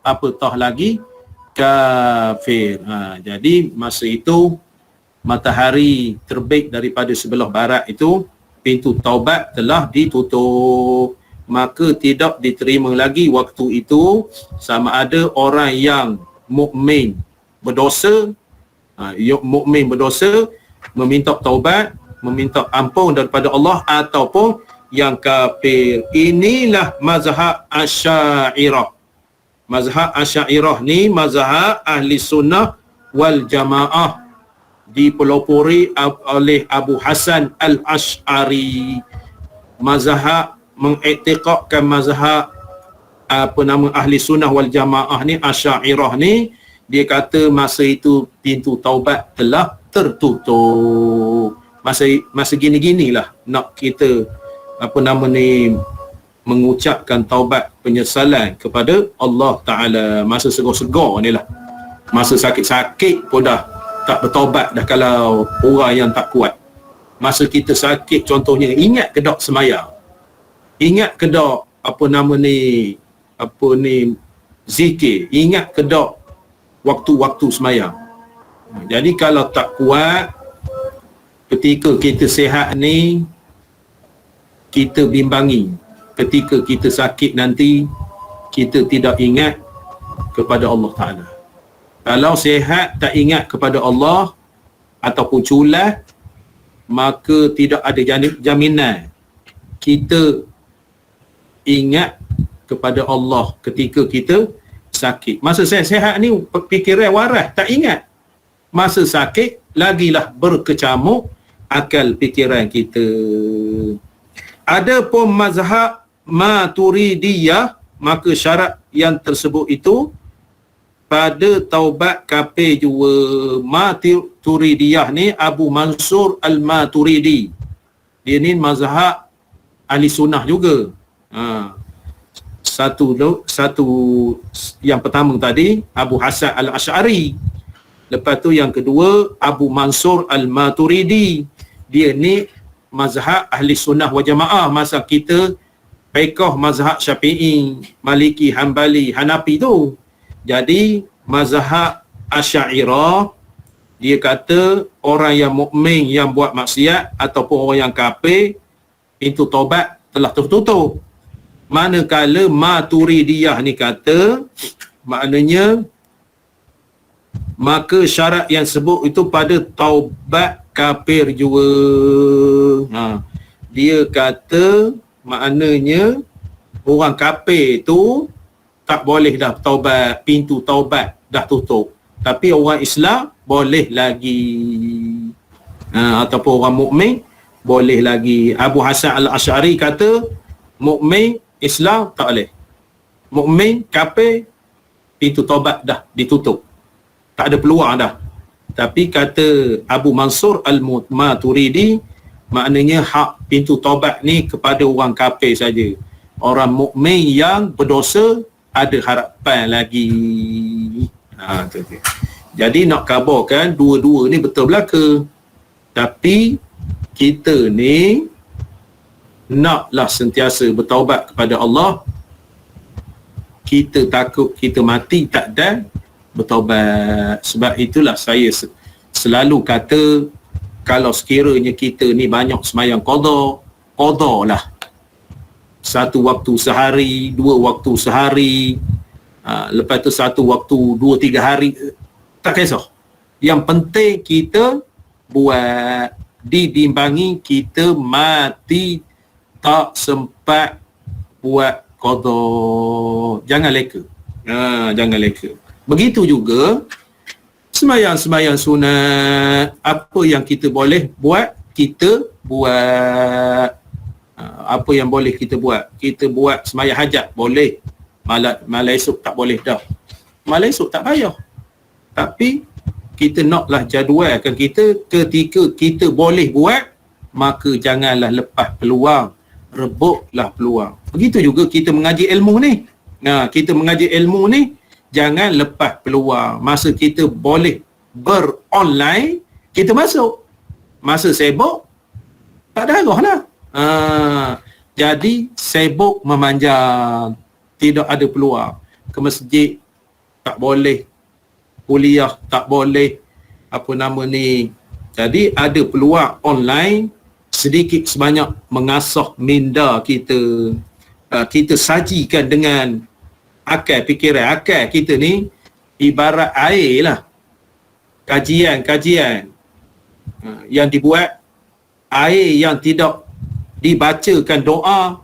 Apatah lagi kafir. Jadi masa itu matahari terbit daripada sebelah barat itu, pintu taubat telah ditutup. Maka tidak diterima lagi waktu itu, sama ada orang yang mukmin berdosa, mukmin berdosa, meminta taubat, meminta ampun daripada Allah, ataupun yang kafir. Inilah mazhab Asy'ariyah. Mazhab Asy'ariyah ni mazhab ahli sunnah wal jamaah, dipelopori oleh Abu Hasan al-Asy'ari. Mazhab mengiktikadkan mazhab ahli sunnah wal jamaah ni, Asy'ariyah ni, dia kata masa itu pintu taubat telah tertutup. Masa gini-ginilah nak kita mengucapkan taubat penyesalan kepada Allah Ta'ala. Masa segar-segar ni lah. Masa sakit-sakit pun dah tak bertaubat dah kalau orang yang tak kuat. Masa kita sakit contohnya, ingat ke tak semayang? Ingat ke tak zikir? Ingat ke tak waktu-waktu semayang? Jadi kalau tak kuat, ketika kita sihat ni, kita bimbangi. Ketika kita sakit nanti, kita tidak ingat kepada Allah Ta'ala. Kalau sihat tak ingat kepada Allah ataupun culas, maka tidak ada jaminan kita ingat kepada Allah ketika kita sakit. Masa sihat ni fikiran waras, tak ingat. Masa sakit, lagilah berkecamuk akal fikiran kita. Adapun mazhab Maturidiyah, maka syarat yang tersebut itu pada taubat kafir juga. Maturidiyah ni Abu Mansur al-Maturidi. Dia ni mazhab ahli sunnah juga. Satu yang pertama tadi Abu Hasan al-Asy'ari. Lepas tu yang kedua Abu Mansur al-Maturidi. Dia ni mazhab ahli sunnah wa jamaah. Masa kita fiqh mazhab Syafi'i, Maliki, Hanbali, Hanafi tu. Jadi mazhab Asy'ariyah, dia kata orang yang mukmin yang buat maksiat ataupun orang yang kafir, pintu taubat telah tertutup. Manakala Maturidiyah ni kata, maknanya maka syarat yang sebut itu pada taubat kafir juga. Dia kata maknanya orang kafir tu tak boleh dah taubat, pintu taubat dah tutup. Tapi orang Islam boleh lagi. Ataupun orang mukmin boleh lagi. Abu Hasan al-Asy'ari kata mukmin Islam tak boleh. Mukmin kafir pintu taubat dah ditutup. Tak ada peluang dah. Tapi kata Abu Mansur al-Maturidi, maknanya hak pintu taubat ni kepada orang kafir saja. Orang mukmin yang berdosa ada harapan lagi. Jadi nak kabarkan dua-dua ni betul belaka. Tapi kita ni naklah sentiasa bertaubat kepada Allah. Kita takut kita mati tak ada bertaubat. Sebab itulah saya selalu kata, kalau sekiranya kita ni banyak semayang qada lah. Satu waktu sehari, dua waktu sehari, lepas tu satu waktu 2-3 hari, tak kisah. Yang penting kita buat, dibimbangi kita mati tak sempat buat qada. Jangan leka. Jangan leka. Begitu juga semayang-semayang sunat, apa yang kita boleh buat, kita buat. Apa yang boleh kita buat? Kita buat semayang hajat, boleh. Malam esok tak boleh dah. Malam esok tak payah. Tapi kita naklah jadualkan kita, ketika kita boleh buat, maka janganlah lepas peluang. Rebutlah peluang. Begitu juga kita mengaji ilmu ni. Kita mengaji ilmu ni, jangan lepas peluang. Masa kita boleh beronline, kita masuk. Masa sibuk, tak darah lah. Jadi sibuk memanjang, tidak ada peluang. Ke masjid tak boleh, kuliah tak boleh, apa nama ni. Jadi ada peluang online, sedikit sebanyak mengasah minda kita. Kita sajikan dengan akal fikiran. Akal kita ni ibarat air lah. Kajian yang dibuat, air yang tidak dibacakan doa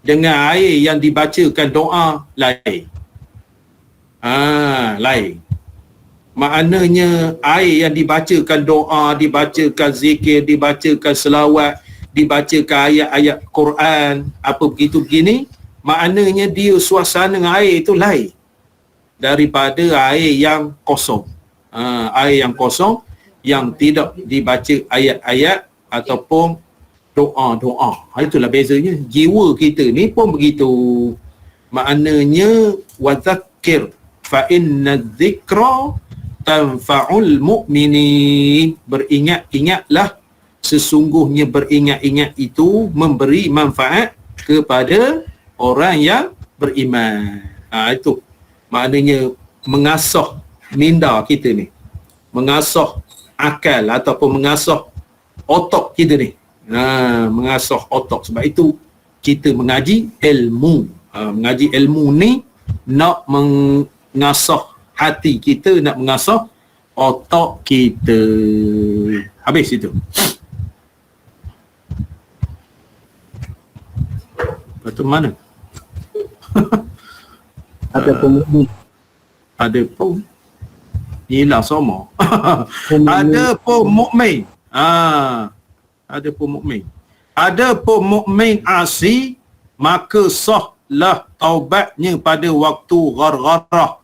dengan air yang dibacakan doa lain. Lain. Maknanya air yang dibacakan doa, dibacakan zikir, dibacakan selawat, dibacakan ayat-ayat Quran, apa begitu begini, maknanya dia suasana air itu lain daripada air yang kosong. Air yang kosong yang tidak dibaca ayat-ayat ataupun doa. Itulah bezanya. Jiwa kita ni pun begitu. Maknanya wadzakir fa inna dzikra tanfa'ul mu'minin. Beringat-ingatlah, sesungguhnya beringat-ingat itu memberi manfaat kepada orang yang beriman. Itu maknanya mengasah minda kita ni, mengasah akal ataupun mengasah otak kita ni. Mengasah otak. Sebab itu kita mengaji ilmu. Mengaji ilmu ni nak mengasah hati kita, nak mengasah otak kita. Habis itu. Lepas tu mana? Ada pemudi. Ada pun hilang semua. Ada pun mukmin. Ada pun mukmin. Ada pun mukmin asi, maka sahlah taubatnya pada waktu ghargharah,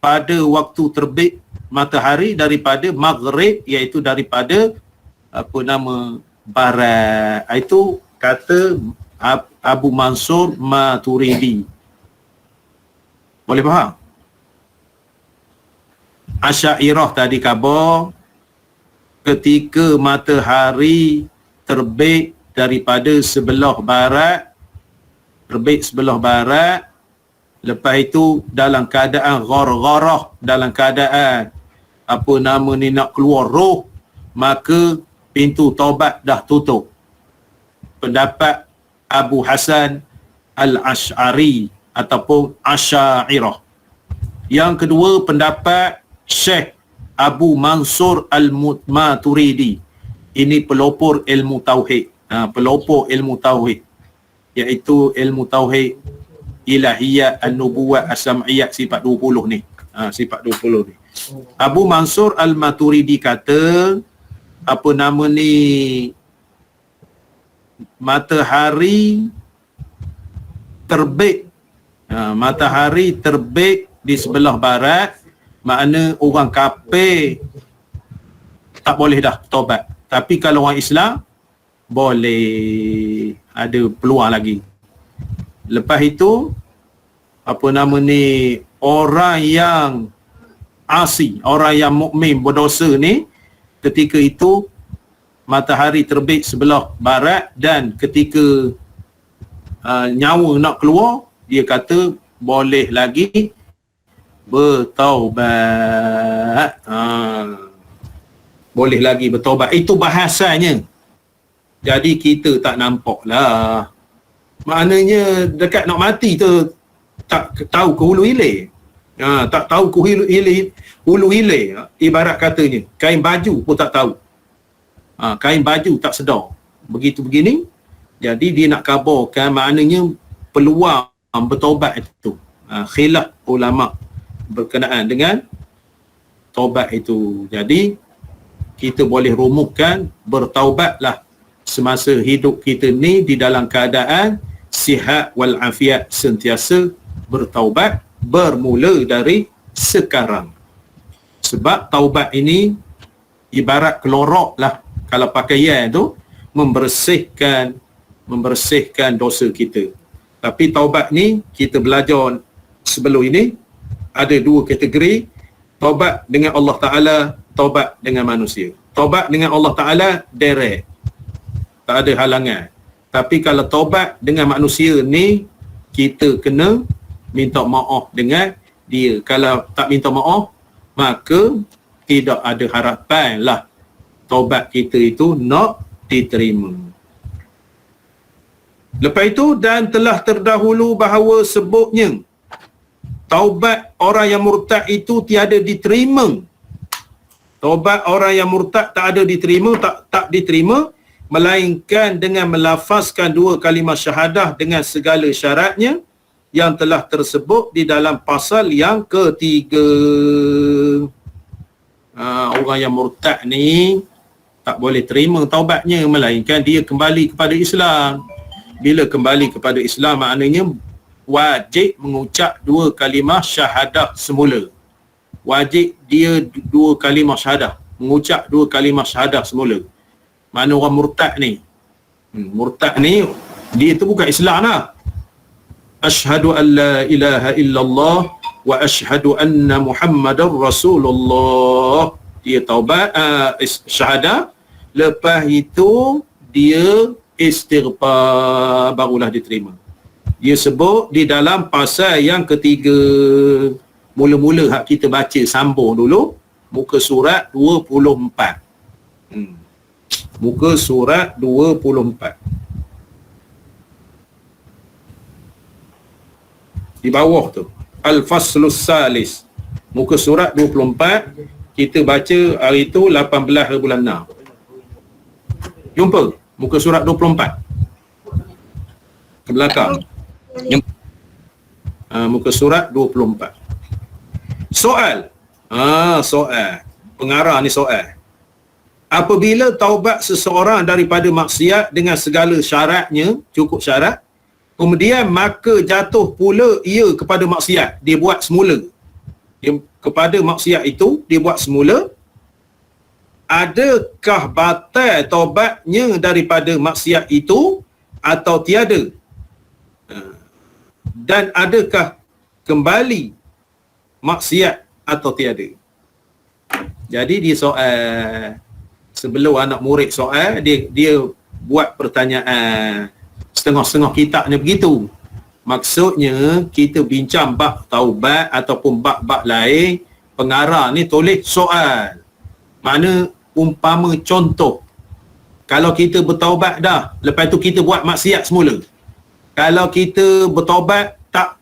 pada waktu terbit matahari daripada maghrib, iaitu daripada apa nama barat. Itu kata Abu Mansur Maturidi. Boleh faham? Asy'ariyah tadi khabar ketika matahari terbit daripada sebelah barat, lepas itu dalam keadaan ghargharah, dalam keadaan apa nama ni nak keluar roh, maka pintu taubat dah tutup. Pendapat Abu Hasan Al-Asy'ari ataupun Asy'ariyah. Yang kedua pendapat Syekh Abu Mansur Al-Maturidi. Ini pelopor ilmu tauhid. Pelopor ilmu tauhid, iaitu ilmu tauhid ilahiyat, an-nubuwat, as-sam'iyat, sifat 20 ni. Sifat 20 ni. Abu Mansur Al-Maturidi kata, apa nama ni, matahari terbit. Matahari terbit di sebelah barat, makna orang kafir tak boleh dah taubat. Tapi kalau orang Islam boleh, ada peluang lagi. Lepas itu apa nama ni, orang yang asi, orang yang mukmin berdosa ni, ketika itu matahari terbit sebelah barat dan ketika nyawa nak keluar, dia kata boleh lagi bertaubat. Boleh lagi bertaubat. Itu bahasanya. Jadi kita tak nampak lah. Maknanya dekat nak mati tu tak tahu ke hulu hilir. Tak tahu ke hulu hilir. Ibarat katanya kain baju pun tak tahu. Kain baju tak sedar. Begitu begini. Jadi dia nak kabarkan maknanya peluang bertaubat itu. Khilaf ulama berkenaan dengan taubat itu. Jadi kita boleh rumuhkan bertaubatlah semasa hidup kita ni di dalam keadaan sihat wal afiat, sentiasa bertaubat bermula dari sekarang. Sebab taubat ini ibarat kelorok lah, kalau pakaian tu membersihkan dosa kita. Tapi taubat ni kita belajar sebelum ini ada dua kategori, taubat dengan Allah Ta'ala, taubat dengan manusia. Taubat dengan Allah Ta'ala direct, tak ada halangan. Tapi kalau taubat dengan manusia ni, kita kena minta maaf dengan dia. Kalau tak minta maaf, maka tidak ada harapan lah taubat kita itu nak diterima. Lepas itu, dan telah terdahulu bahawa sebutnya taubat orang yang murtad itu tiada diterima. Taubat orang yang murtad tak ada diterima, tak diterima, melainkan dengan melafazkan dua kalimah syahadah dengan segala syaratnya yang telah tersebut di dalam pasal yang ketiga. Orang yang murtad ni tak boleh terima taubatnya, melainkan dia kembali kepada Islam. Bila kembali kepada Islam, maknanya wajib mengucap dua kalimah syahadah semula. Wajib dia dua kalimah syahadah, mengucap dua kalimah syahadah semula. Mana orang murtad ni? Murtad ni, dia tu bukan Islam lah. Asyhadu an la ilaha illallah wa asyhadu anna Muhammadar Rasulullah. Dia taubat, syahadah. Lepas itu, dia istighfar, barulah diterima. Dia sebut di dalam pasal yang ketiga. Mula-mula hak kita baca sambung dulu, muka surat 24. Muka surat 24. Di bawah tu, Al-Faslus Salis. Muka surat 24, kita baca hari tu 18 bulan 6. Jumpa muka surat 24. Ke belakang. Muka surat 24. Soal. Soal. Pengarah ni soal. Apabila taubat seseorang daripada maksiat dengan segala syaratnya, cukup syarat, kemudian maka jatuh pula ia kepada maksiat, dia buat semula. Dia kepada maksiat itu, dia buat semula. Adakah batal taubatnya daripada maksiat itu atau tiada? Dan adakah kembali maksiat atau tiada? Jadi dia soal. Sebelum anak murid soal, dia buat pertanyaan. Setengah-setengah kitabnya begitu. Maksudnya kita bincang bab taubat ataupun bab-bab lain, pengarah ni tulis soal. Mana umpama contoh, kalau kita bertaubat dah, lepas tu kita buat maksiat semula. Kalau kita bertaubat tak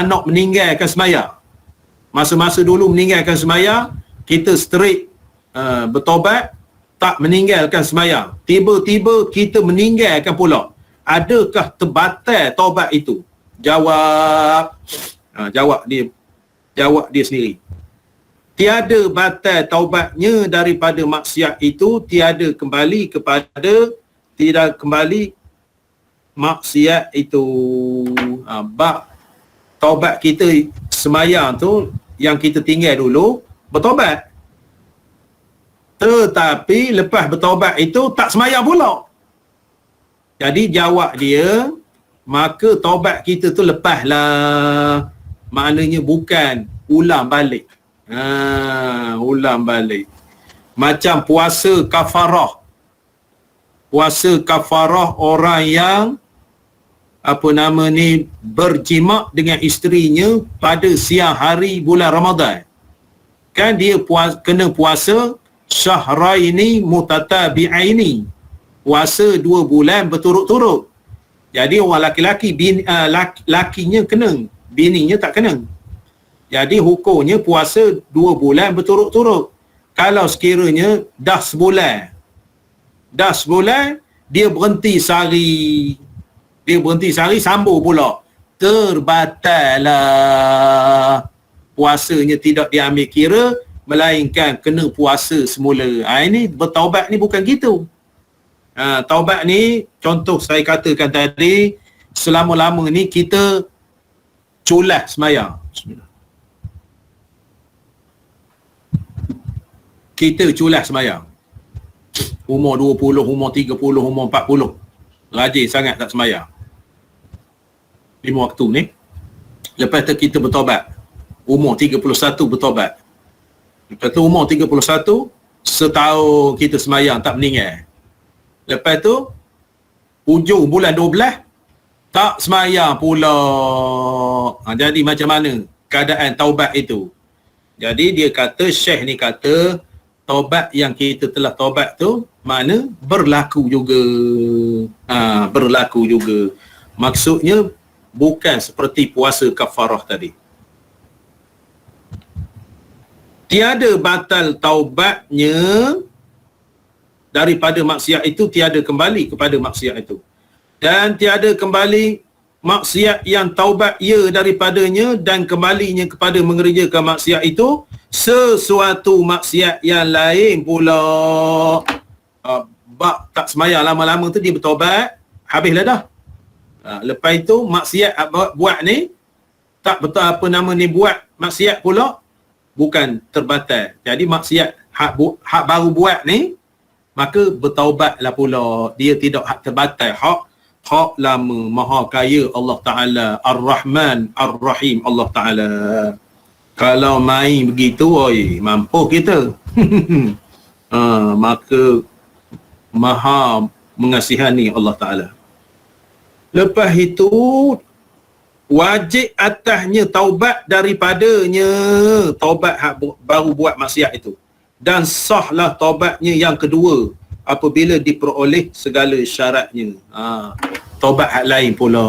nak meninggalkan sembahyang. Masa-masa dulu meninggalkan sembahyang, kita straight bertaubat, tak meninggalkan sembahyang. Tiba-tiba kita meninggalkan pula. Adakah terbatal taubat itu? Jawab dia sendiri. Tiada batal taubatnya daripada maksiat itu, tidak kembali maksiat itu. Bab taubat kita sembahyang tu yang kita tinggal dulu, bertaubat. Tetapi lepas bertaubat itu tak sembahyang pula. Jadi jawab dia, maka taubat kita tu lepaslah. Maknanya bukan ulang balik. Ulang balik. Macam puasa kafarah. Puasa kafarah orang yang berjimak dengan isterinya pada siang hari bulan Ramadan. Kan dia kena puasa syahraini mutatabi'aini. Puasa 2 bulan berturut-turut. Jadi orang laki-laki lakinya kena, bininya tak kena. Jadi hukumnya puasa 2 bulan berturut-turut. Kalau sekiranya dah sebulan, dia berhenti sehari. Sambung pula. Terbatal lah. Puasanya tidak diambil kira, melainkan kena puasa semula. Ini bertaubat ni bukan gitu. Taubat ni, contoh saya katakan tadi, selama-lama ni kita culas semayang. Kita culas semayang. Umur 20, umur 30, umur 40. Rajin sangat tak semayang. 5 waktu ni. Lepas tu kita bertobat. Umur 31 bertobat. Lepas tu umur 31, setahun kita semayang tak meninggal. Lepas tu, hujung bulan 12, tak semayang pula. Jadi macam mana keadaan taubat itu? Jadi dia kata, Syekh ni kata, taubat yang kita telah taubat tu mana berlaku juga. Berlaku juga. Maksudnya bukan seperti puasa kafarah tadi. Tiada batal taubatnya daripada maksiat itu, tiada kembali kepada maksiat itu. Dan tiada kembali maksiat yang taubat ia daripadanya dan kembalinya kepada mengerjakan maksiat itu sesuatu maksiat yang lain pula. Bab tak semayang lama-lama tu dia bertaubat, habislah dah. Lepas itu maksiat buat ni tak betul buat maksiat pula bukan terbatal. Jadi maksiat hak baru buat ni maka bertaubatlah pula. Dia tidak hak terbatal, hak lama. Maha kaya Allah Ta'ala, Ar-Rahman Ar-Rahim Allah Ta'ala. Kalau main begitu, mampu kita. Maka maha mengasihani Allah Ta'ala. Lepas itu wajib atasnya taubat daripadanya, taubat hak baru buat maksiat itu. Dan sahlah taubatnya yang kedua apabila diperoleh segala syaratnya. Taubat hak lain pula.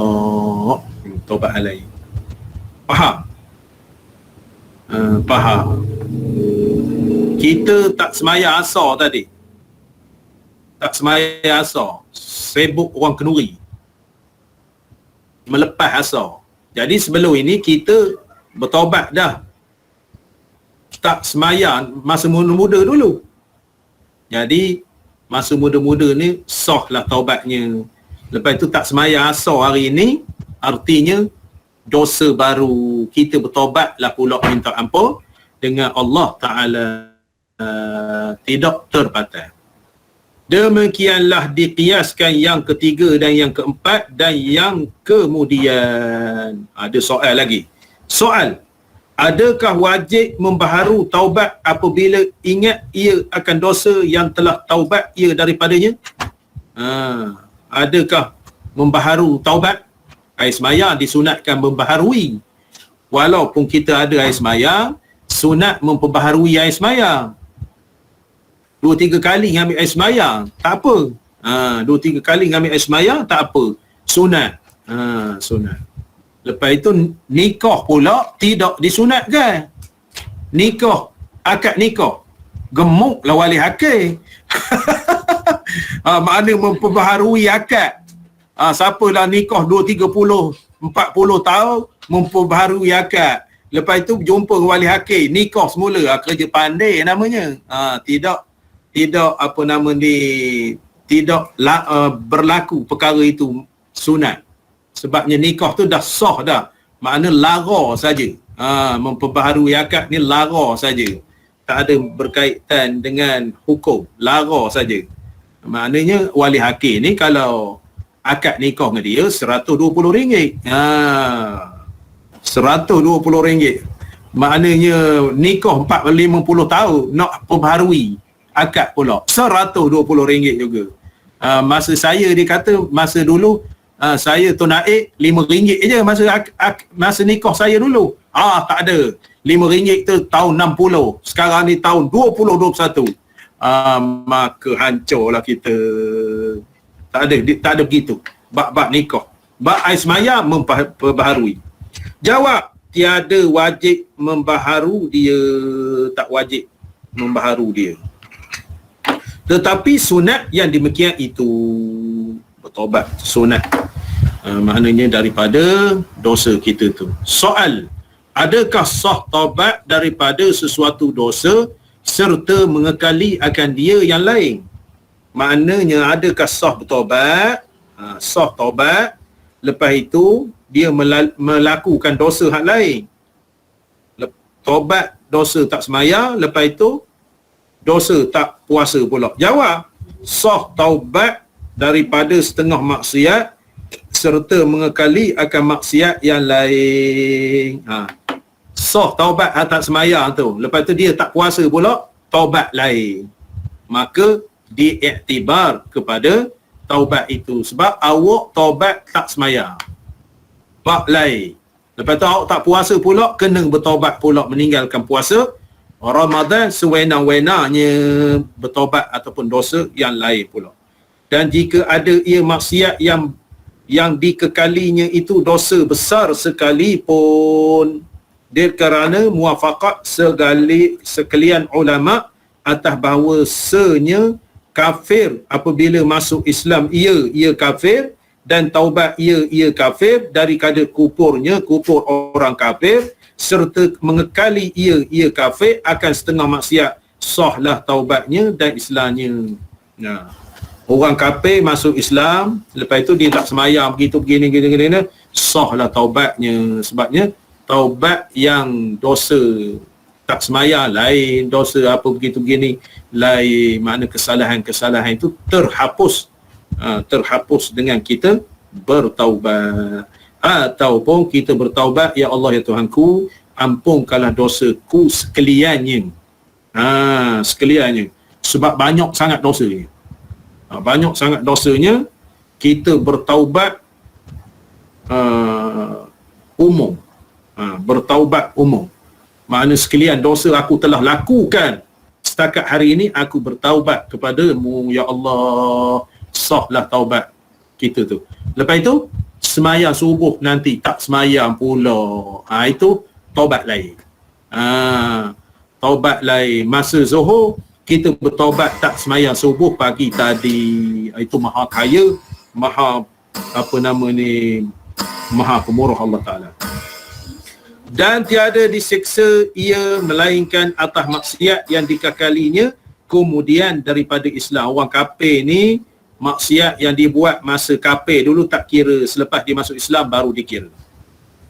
Taubat hak lain. Faham? Faham. Kita tak semayang asar tadi. Tak semayang asar. Sibuk orang kenduri. Melepas asar. Jadi sebelum ini kita bertaubat dah. Tak semayang masa muda-muda dulu. Jadi masa muda-muda ni sahlah taubatnya. Lepas itu tak semayang asar hari ini, artinya dosa baru. Kita bertaubatlah pula minta ampun dengan Allah Ta'ala. Tidak terbatal. Demikianlah dikiaskan yang ketiga dan yang keempat dan yang kemudian. Ada soal lagi. Soal. Adakah wajib membaharu taubat apabila ingat ia akan dosa yang telah taubat ia daripadanya? Adakah membaharu taubat? Air semayang disunatkan membaharui. Walaupun kita ada air semayang, sunat memperbaharui air semayang. 2-3 kali ngambil air semayang, tak apa. 2-3 kali ngambil air semayang, tak apa. Sunat. Sunat. Lepas itu nikah pula tidak disunatkan. Nikah, akad nikah. Gemuklah wali hakim. Makna memperbaharui akad. Siapalah nikah 20, 30, 40 tahun memperbaharui akad. Lepas itu jumpa wali hakim, nikah semula. Kerja pandai namanya. Tidak berlaku perkara itu sunat. Sebabnya nikah tu dah sah dah. Makna lara saja. Memperbaharui akad ni lara saja. Tak ada berkaitan dengan hukum. Lara saja. Maknanya wali hakim ni kalau akad nikah dengan dia RM120. RM120. Maknanya nikah 50 tahun nak perbaharui akad pula RM120 juga. Masa saya dia kata masa dulu saya tunaik RM5 je masa nikah saya dulu. Tak ada. RM5 tu tahun 60. Sekarang ni tahun 2021. Maka hancurlah kita. Tak ada begitu. Bab nikah. Bab air semaya memperbaharui. Jawab, tiada wajib membaharu dia, tak wajib membaharu dia. Tetapi sunat yang demikian itu bertaubat, sunat. Maknanya daripada dosa kita tu. Soal, adakah sah taubat daripada sesuatu dosa serta mengekali akan dia yang lain? Maknanya adakah sah bertaubat? Sah taubat, lepas itu dia melakukan dosa hak lain. Taubat dosa tak semaya, lepas itu dosa tak puasa pula. Jawab, sah taubat daripada setengah maksiat serta mengekali akan maksiat yang lain. Sah taubat tak semaya tu, lepas tu dia tak puasa pula, taubat lain. Maka diiktibar kepada taubat itu. Sebab awak taubat tak semaya, bab lain. Lepas tu awak tak puasa pula, kena bertaubat pula meninggalkan puasa Ramadan, sewenang-wenangnya bertaubat ataupun dosa yang lain pula. Dan jika ada ia maksiat yang dikekalinya itu dosa besar sekalipun, dia kerana muafakat sekalian ulama atas bahawasanya kafir apabila masuk Islam ia kafir, dan taubat ia kafir daripada kufur orang kafir, serta mengekali ia kafir akan setengah maksiat, sahlah taubatnya dan Islamnya. Orang kafir masuk Islam, lepas itu dia tak semayang begitu begini, sahlah taubatnya. Sebabnya taubat yang dosa tak semayang lain, dosa apa begitu begini lain. Makna kesalahan-kesalahan itu terhapus dengan kita bertaubat. Ataupun kita bertaubat, ya Allah ya Tuhanku, ampunkanlah dosaku sekaliannya. Sekaliannya. Sebab banyak sangat dosanya. Banyak sangat dosanya, kita bertaubat umum. Bertaubat umum. Makna sekalian dosa aku telah lakukan setakat hari ini, aku bertaubat kepadamu ya Allah, sahlah taubat kita tu. Lepas itu semayang subuh nanti tak semayang pula, itu taubat lain. Taubat lain. Masa zuhur kita bertaubat tak semayang subuh pagi tadi, itu maha kaya, maha maha pemurah Allah Ta'ala. Dan tiada disiksa ia melainkan atas maksiat yang dikekalinya kemudian daripada Islam. Orang kafir ni maksiat yang dibuat masa kafir dulu tak kira, selepas dia masuk Islam baru dikira.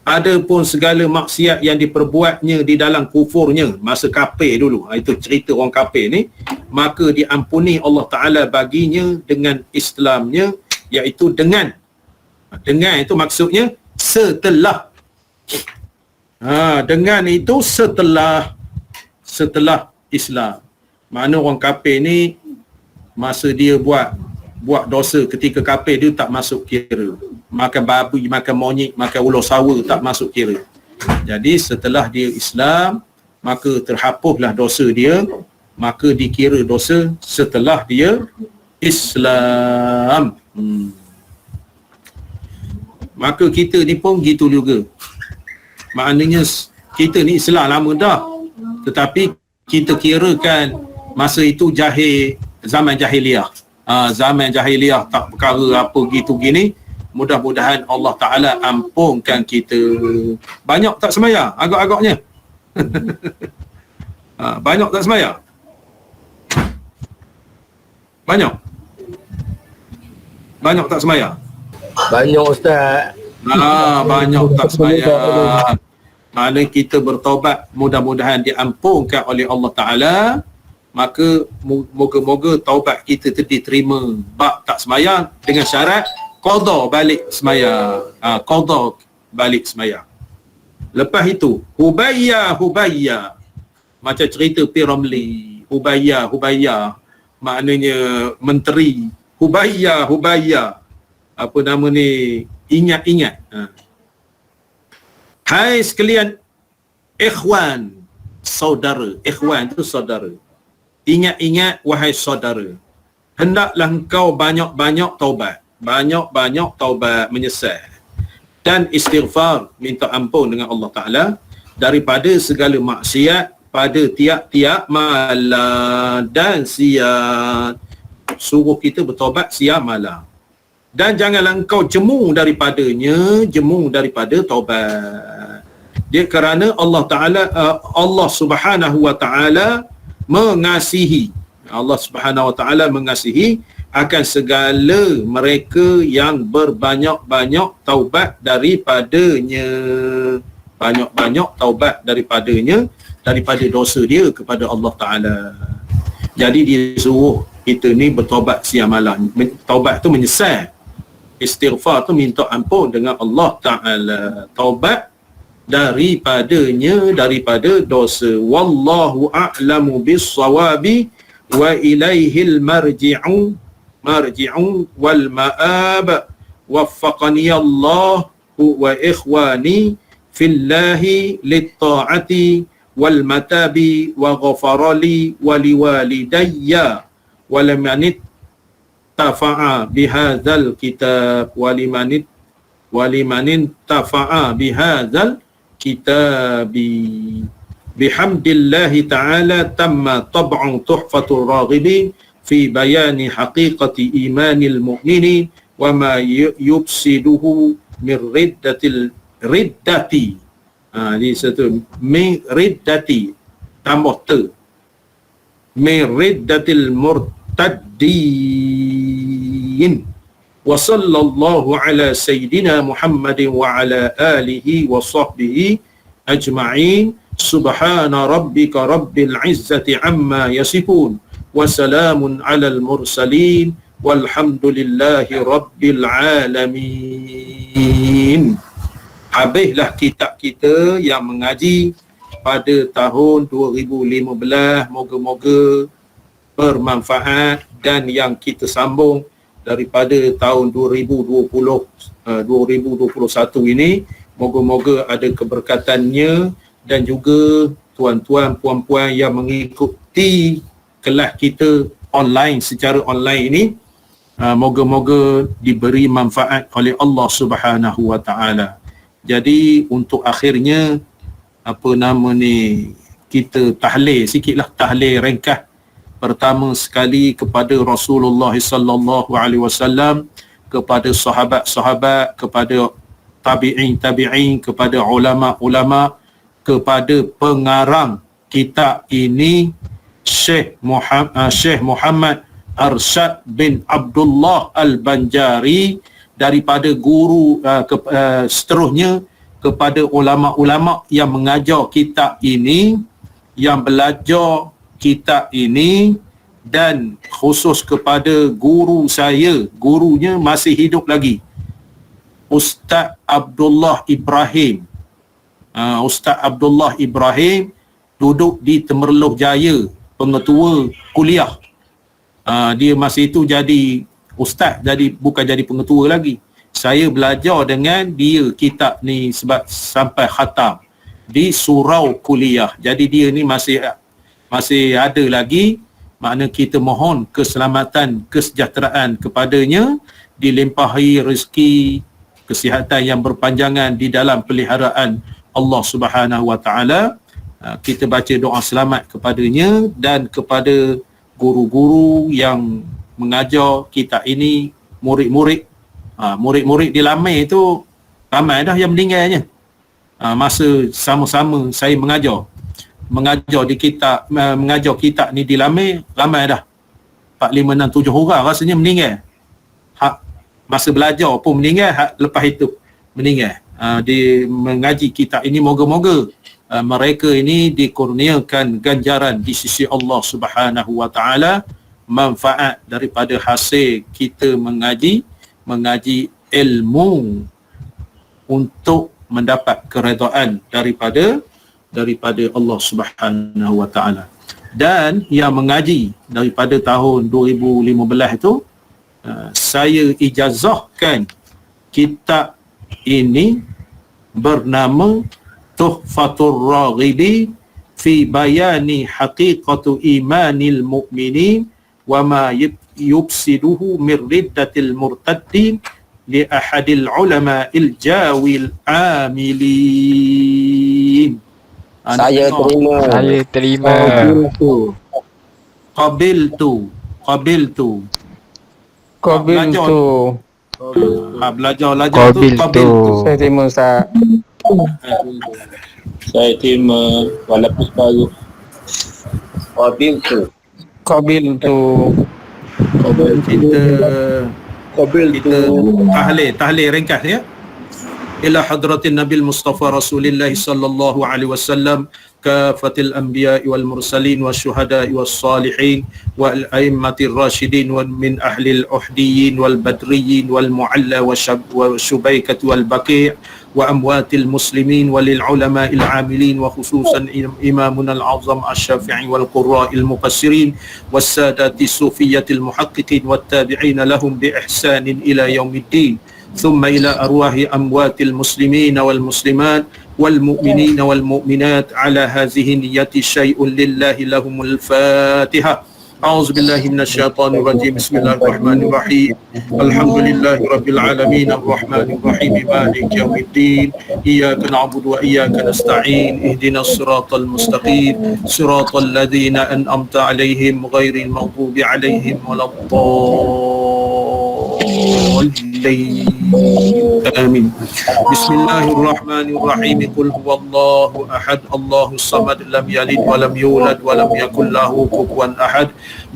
Adapun segala maksiat yang diperbuatnya di dalam kufurnya masa kafir dulu, itu cerita orang kafir ni, maka diampuni Allah Ta'ala baginya dengan Islamnya, iaitu dengan itu maksudnya setelah. Dengan itu setelah Islam. Mana orang kafir ni masa dia buat dosa ketika kafir, dia tak masuk kira. Makan babi, makan monyet, makan ular sawa tak masuk kira. Jadi setelah dia Islam, maka terhapuslah dosa dia, maka dikira dosa setelah dia Islam. Maka kita ni pun gitu juga. Maknanya kita ni Islam lama dah, tetapi kita kirakan masa itu zaman jahiliah. Zaman jahiliah tak perkara apa gitu gini. Mudah-mudahan Allah Ta'ala ampunkan kita. Banyak tak sembahyang agak-agaknya? Banyak tak sembahyang? Banyak tak sembahyang? Banyak Ustaz. Banyak tak sembahyang. Mana kita bertaubat, mudah-mudahan diampunkan oleh Allah Ta'ala. Maka moga-moga taubat kita diterima. Bab tak sembahyang dengan syarat qada balik sembahyang. Qada balik sembahyang. Lepas itu Hubayya macam cerita P. Ramlee. Hubayya maknanya menteri. Hubayya apa nama ni, ingat. Hai sekalian ikhwan, saudara. Ikhwan tu saudara. Ingat wahai saudara, hendaklah engkau banyak-banyak taubat, menyesal dan istighfar, minta ampun dengan Allah Ta'ala daripada segala maksiat pada tiap-tiap malam dan siang. Suruh kita bertaubat siang malam. Dan janganlah engkau jemu daripada taubat. Dia kerana Allah Subhanahu wa Ta'ala mengasihi. Allah Subhanahu wa Ta'ala mengasihi akan segala mereka yang berbanyak-banyak taubat daripadanya. Banyak-banyak taubat daripadanya, daripada dosa dia kepada Allah Ta'ala. Jadi dia suruh kita ni bertaubat siang malam. Taubat tu menyesal. Istighfar tu minta ampun dengan Allah Ta'ala. Taubat daripada dosa. Wallahu a'lamu bis-shawabi wa ilaihil marji'u wal ma'ab. Waffaqani Allah wa ikhwani fillahi lit-ta'ati wal matabi wa ghafarali wa liwalidayya wa liman tafa'a bihadzal kitab wa liman tafa'a bihadzal kitabi. Bihamdillahi ta'ala tamma tab'un tuhfatur raghibin fi bayani haqiqati imanil mu'minin wa ma yufsiduhu min riddati. Ini satu min riddati tambah te min riddatil murtaddin. Wa sallallahu ala sayyidina Muhammadin wa ala alihi wa sahbihi ajma'in. Subhana rabbika rabbil izzati amma yasifun wa salamun alal mursalin walhamdulillahi rabbil alamin. Habislah kitab kita yang mengaji pada tahun 2015. Moga-moga bermanfaat, dan yang kita sambung daripada tahun 2021 ini, moga-moga ada keberkatannya. Dan juga tuan-tuan, puan-puan yang mengikuti kelas kita online, secara online ini, moga-moga diberi manfaat oleh Allah Subhanahu wa Ta'ala. Jadi untuk akhirnya, kita tahlil sikitlah, tahlil ringkas. Pertama sekali kepada Rasulullah sallallahu alaihi wasallam, kepada sahabat-sahabat, kepada tabi'in, kepada ulama-ulama, kepada pengarang kitab ini Syekh Muhammad Arsyad bin Abdullah Al-Banjari, daripada guru seterusnya kepada ulama-ulama yang mengajar kitab ini, yang belajar kitab ini, dan khusus kepada guru saya, gurunya masih hidup lagi, Ustaz Abdullah Ibrahim. Ustaz Abdullah Ibrahim duduk di Temerloh Jaya, pengetua kuliah. Dia masa itu jadi ustaz, jadi bukan jadi pengetua lagi. Saya belajar dengan dia kitab ni sebab sampai khatam di surau kuliah. Jadi dia ni masih ada lagi. Makna kita mohon keselamatan, kesejahteraan kepadanya, dilimpahi rezeki, kesihatan yang berpanjangan di dalam peliharaan Allah Subhanahu wa Ta'ala. Kita baca doa selamat kepadanya dan kepada guru-guru yang mengajar kitab ini, murid-murid. Murid-murid di Lamai itu ramai dah yang meninggalnya. Masa sama-sama saya mengajar kitab ni di Lamai, ramai dah 4, 5, 6, 7 orang rasanya meninggal. Masa belajar pun meninggal, lepas itu meninggal. Di mengaji kitab ini, moga-moga mereka ini dikurniakan ganjaran di sisi Allah Subhanahu wa Ta'ala, manfaat daripada hasil kita mengaji ilmu untuk mendapat keredaan daripada Allah Subhanahu wa taala. Dan yang mengaji daripada tahun 2015 itu, saya ijazahkan kitab ini bernama Tuhfatur Raghibi fi bayani haqiqatu imanil mu'minin wa ma yufsiduhu min riddatil murtaddin li ahadil ulama'il jawil amilin. Saya terima. Saya terima. Qabiltu. Qabil Belajar. tu. Belajar tu Qabil tu. qabiltu. Saya terima Ustaz. Saya terima walaupun separuh. Qabil tu. Qabil tu. Kita tahlil ringkas ya. Ila hadratin Nabil Mustafa Rasulillah sallallahu alaihi wasallam kafatil anbiya wal mursalin wasyuhada was salihin wal aimmatir rasyidin wa min ahli al uhdiyyin wal badriyyin wal mualla wa syubaikat wal baqi' wa amwatil muslimin walil ulama'il amilin wa khususan imamuna al-azam asy-syafi'i wal qurra'il mufassirin was sadati sufiyyatil muhaqqiqin wat tabi'in lahum bi ihsanin ila yaumiddin thumma ila arwahi amwatil muslimin wal muslimat wal mu'minin wal mu'minat ala hadhihi niyyati syai'un lillahi lahumul fatihah. أعوذ بالله من الشيطان الرجيم بسم الله الرحمن الرحيم الحمد لله رب العالمين الرحمن الرحيم مالك يوم الدين إياك نعبد وإياك نستعين اهدنا الصراط المستقيم صراط الذين أنعمت عليهم غير المغضوب عليهم ولا الضالين آمين. بسم الله الرحمن الرحيم قل هو الله أحد الله الصمد لم يلد ولم يولد ولم يكن له كفوا أحد.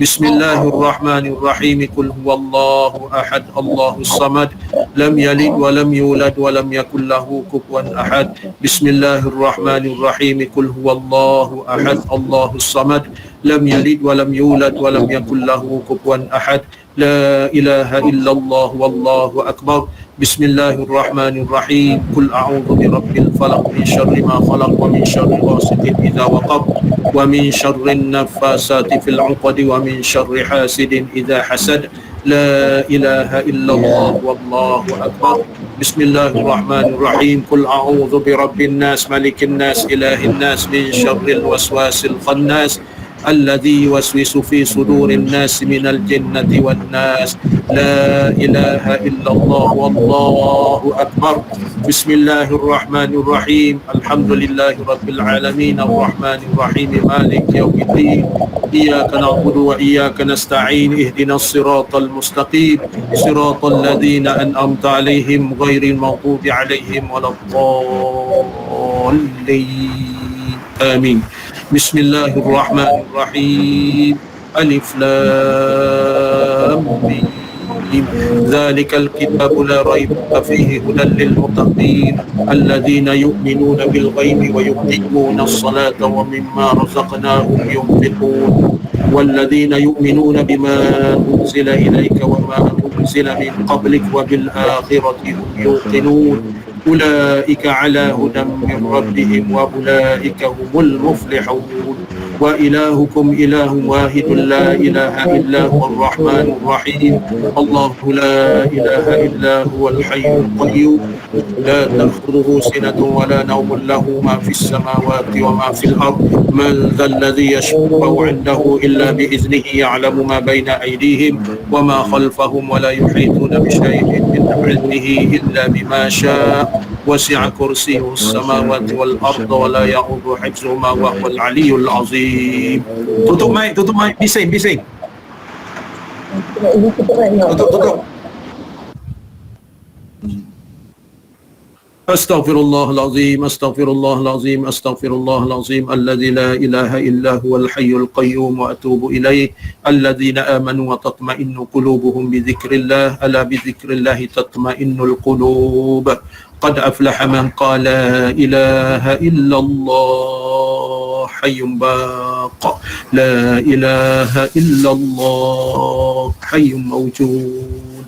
بسم الله الرحمن الرحيم قل هو الله أحد الله الصمد لم يلد ولم يولد ولم يكن له كفوا أحد. بسم الله الرحمن الرحيم قل هو الله أحد الله الصمد لم يلد ولم يولد ولم يكن له كفوا أحد. لا إله إلا الله والله أكبر. بسم الله الرحمن الرحيم قل أعوذ برب الفلق من شر ما خلق ومن شر غاسق إذا وقب ومن شر النفاسات في العقد ومن شر حاسد إذا حسد. لا إله إلا الله والله أكبر. بسم الله الرحمن الرحيم قل أعوذ برب الناس ملك الناس إله الناس من شر الوسواس الخناس الذي يوسوس في صدور الناس من الجنة والناس. لا إله إلا الله والله أكبر. بسم الله الرحمن الرحيم الحمد لله رب العالمين الرحمن الرحيم مالك يوم الدين إياك نعبد وإياك نستعين اهدنا الصراط المستقيم صراط الذين أنعمت عليهم غير المغضوب عليهم ولا الضالين آمين. بسم الله الرحمن الرحيم ألف لام ميم ذلك الكتاب لا ريب فيه هدى للمتقين الذين يؤمنون بالغيب ويقيمون الصلاة ومما رزقناهم ينفقون والذين يؤمنون بما أنزل إليك وما أنزل من قبلك وبالآخرة هم يوقنون أولئك على هدى من ربهم وأولئك هم المفلحون. وإلهكم إله واحد لا إله إلا هو الرحمن الرحيم الله لا إله إلا هو الحي القيوم لا تأخذه سنة ولا نوم له ما في السماوات وما في الأرض من ذا الذي يشفع عنده إلا بإذنه يعلم ما بين أيديهم وما خلفهم ولا يحيطون بشيء من علمه إلا بما شاء وسع كرسيه السماوات والأرض ولا يعوض حفظهما وهو العلي العظيم. Tutup mic, bising. Tutup. أستغفر الله العظيم الذي لا إله إلا هو الحي القيوم وأتوب إليه الذين آمنوا وتطمئن قلوبهم بذكر الله ألا بذكر الله تطمئن القلوب قد أفلح من قال لا إله إلا الله حي باق لا إله إلا الله حي موجود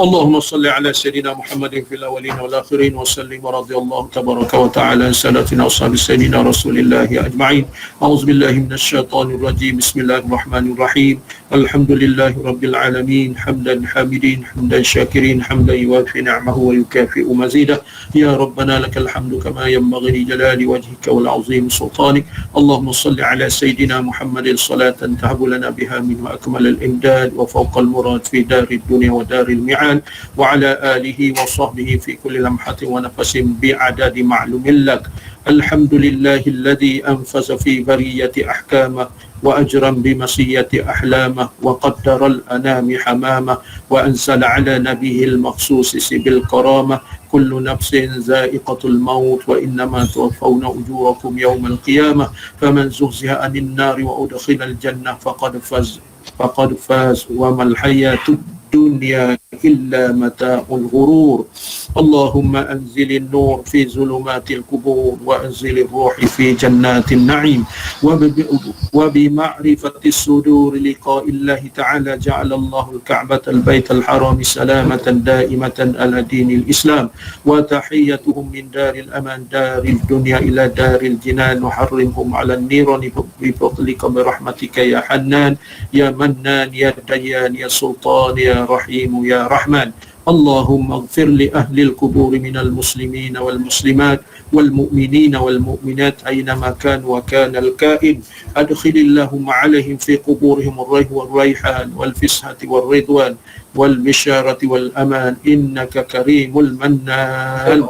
اللهم صل على سيدنا محمد في الأولين والآخرين وسلم ورضي الله تبارك وتعالى عن سادتنا أصحاب سيدنا رسول الله أجمعين. أعوذ بالله من الشيطان الرجيم. بسم الله الرحمن الرحيم. الحمد لله رب العالمين حمدا حامدين حمدا شاكرين حمدا يوافي نعمه ويكافئ مزيده. يا ربنا لك الحمد كما ينبغي لجلال وجهك والعظيم سلطانك. اللهم صل على سيدنا محمد صلاة تهب لنا بها منه أكمل الإمداد وفوق المراد في دار الدنيا ودار المعاد، وعلى آله وصحبه في كل لمحة ونفس بعدد معلوم لك. الحمد لله الذي أنفذ في برية أحكامه وأجرا بمسية أحلامه وقدر الأنام حمامه وأنزل على نبيه المخصوص بالكرامة كل نفس ذائقة الموت وإنما توفون أجوركم يوم القيامة فمن زحزح عن النار وأدخل الجنة فقد فاز وما الحياة الدنيا إلا متاع الغرور. اللهم أنزل النور في ظلمات القبور وأنزل الروح في جنات النعيم وبمعرفة الصدور لقاء الله تعالى جعل الله الكعبة البيت الحرام سلامة دائمة على دين الإسلام وتحيتهم من دار الأمان دار الدنيا إلى دار الجنان وحرمهم على النيران بفضلك برحمتك يا حنان يا منان يا ديان يا سلطان يا رحيم يا رحمن. اللهم اغفر لأهل القبور من المسلمين والمسلمات والمؤمنين والمؤمنات أينما كانوا وكان الكائن. أدخل اللهم عليهم في قبورهم الريح والريحان والفسحة والرضوان والبشارة والأمان إنك كريم المنان.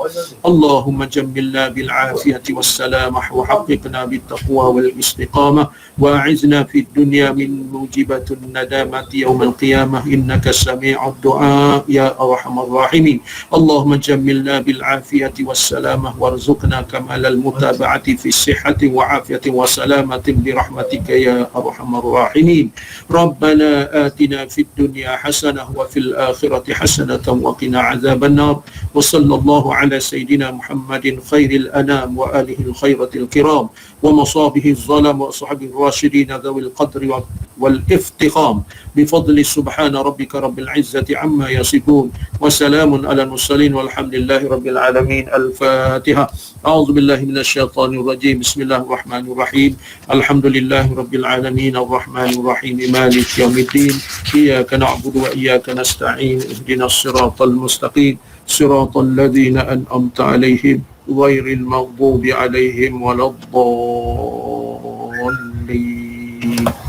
اللهم جملنا بالعافية والسلامة وحققنا بالتقوى والاستقامة وأعزنا في الدنيا من موجبة الندامة يوم القيامة إنك سميع الدعاء يا أرحم الراحمين. اللهم جملنا بالعافية والسلامة وارزقنا كمال المتابعة في صحة وعافية وسلامة برحمتك يا أرحم الراحمين. ربنا آتنا في الدنيا حسنة وفي الآخرة حسنة وقنا عذاب النار. وصلى الله على سيدنا محمد خير الأنام وآله الخيرة الكرام ومصابه الظلم وأصحاب الراشدين ذوي القدر والافتقام بفضل سبحان ربك رب العزة عما يصفون وسلام على المرسلين والحمد لله رب العالمين. الفاتحة. أعوذ بالله من الشيطان الرجيم. بسم الله الرحمن الرحيم. الحمد لله رب العالمين الرحمن الرحيم مالك يوم الدين إياك نعبد وإياك نستعين اهدنا الصراط المستقيم صراط الذين أنعمت عليهم غير المغضوب عليهم ولا الضالين.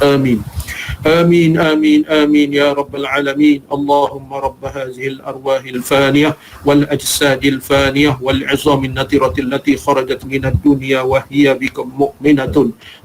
آمين آمين آمين آمين يا رب العالمين. اللهم رب هذه الأرواح الفانية والأجساد الفانية والعظام النترة التي خرجت من الدنيا وهي بكم مؤمنة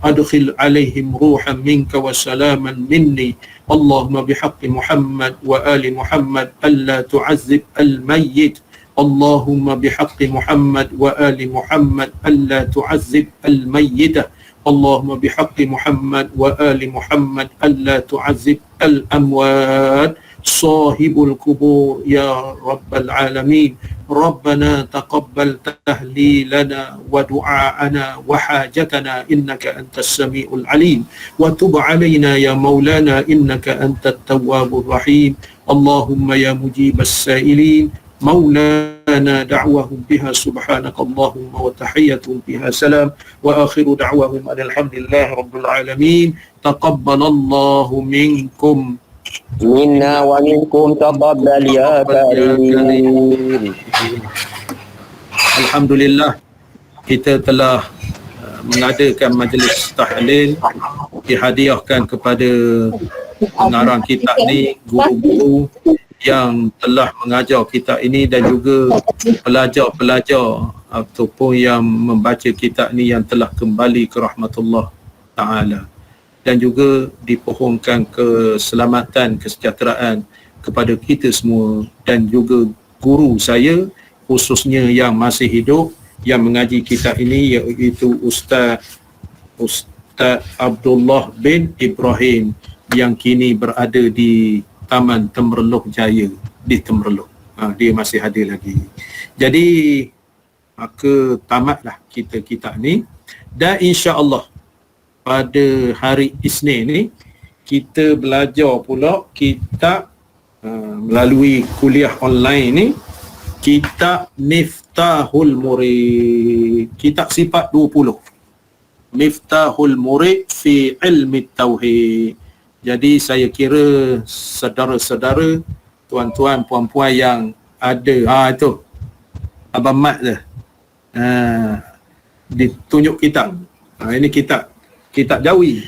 أدخل عليهم روحا منك وسلاما مني. اللهم بحق محمد وآل محمد ألا تعذب الميت. اللهم بحق محمد وآل محمد ألا تعذب الميتة. اللهم بحق محمد وآل محمد ألا تعذب الأموات صاحب القبور يا رب العالمين. ربنا تقبل تهليلنا ودعاءنا وحاجتنا إنك أنت السميع العليم وتب علينا يا مولانا إنك أنت التواب الرحيم. اللهم يا مجيب السائلين مولانا دعوهم بها سبحانك اللهم وتحيتهم بها سلام وآخر دعوهم أن الحمد لله رب العالمين. تقبل الله منكم منا ومنكم تقبل يا كريم. Alhamdulillah kita telah mengadakan majlis tahlil dihadiahkan kepada pengarang kitab ni, guru-guru yang telah mengajar kitab ini dan juga pelajar-pelajar ataupun yang membaca kitab ni yang telah kembali ke rahmatullah ta'ala, dan juga dipohonkan keselamatan, kesejahteraan kepada kita semua dan juga guru saya khususnya yang masih hidup yang mengaji kitab ini iaitu Ustaz Abdullah bin Ibrahim yang kini berada di Taman Temerloh Jaya di Temerloh. Dia masih ada lagi. Jadi maka tamatlah kita kitab ni dan insya-Allah pada hari Isnin ni kita belajar pula kitab melalui kuliah online ni, kitab Miftahul Murid, kitab sifat 20. Miftahul Murid fi ilmi tauhid. Jadi saya kira saudara-saudara, tuan-tuan, puan-puan yang ada, itu Abang Mat tu, ditunjuk kitab. Ini kitab Jawi.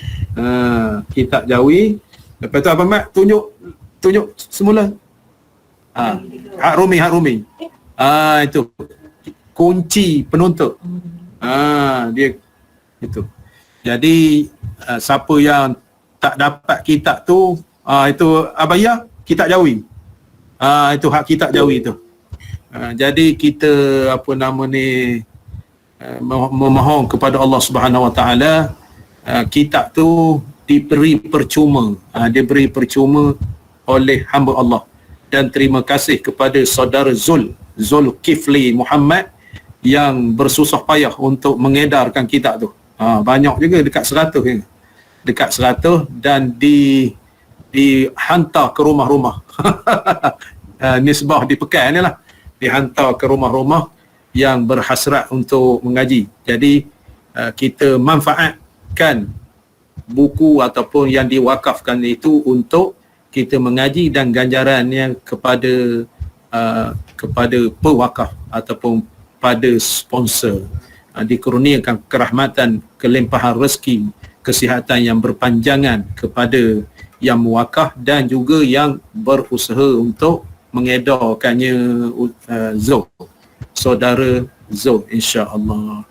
Kitab Jawi. Lepas tu Abang Mat tunjuk semula. Hak Rumi. Itu kunci penuntut. Dia itu. Jadi siapa yang tak dapat kitab tu, itu Abaya kitab Jawi. Itu hak kitab Jawi tu. Jadi kita memohon kepada Allah Subhanahu Wa Taala, kitab tu diberi percuma, diberi percuma oleh hamba Allah. Dan terima kasih kepada saudara Zulkifli Muhammad yang bersusah payah untuk mengedarkan kitab tu. Banyak juga, dekat 100 ya. Dekat 100 dan dihantar ke rumah-rumah. Nisbah di Pekan ni lah. Dihantar ke rumah-rumah yang berhasrat untuk mengaji. Jadi kita manfaatkan buku ataupun yang diwakafkan itu untuk kita mengaji, dan ganjarannya kepada pewakaf ataupun pada sponsor, dikurniakan kerahmatan, kelimpahan rezeki, kesihatan yang berpanjangan kepada yang mewakaf dan juga yang berusaha untuk mengedarkannya, saudara Zul, insya-Allah.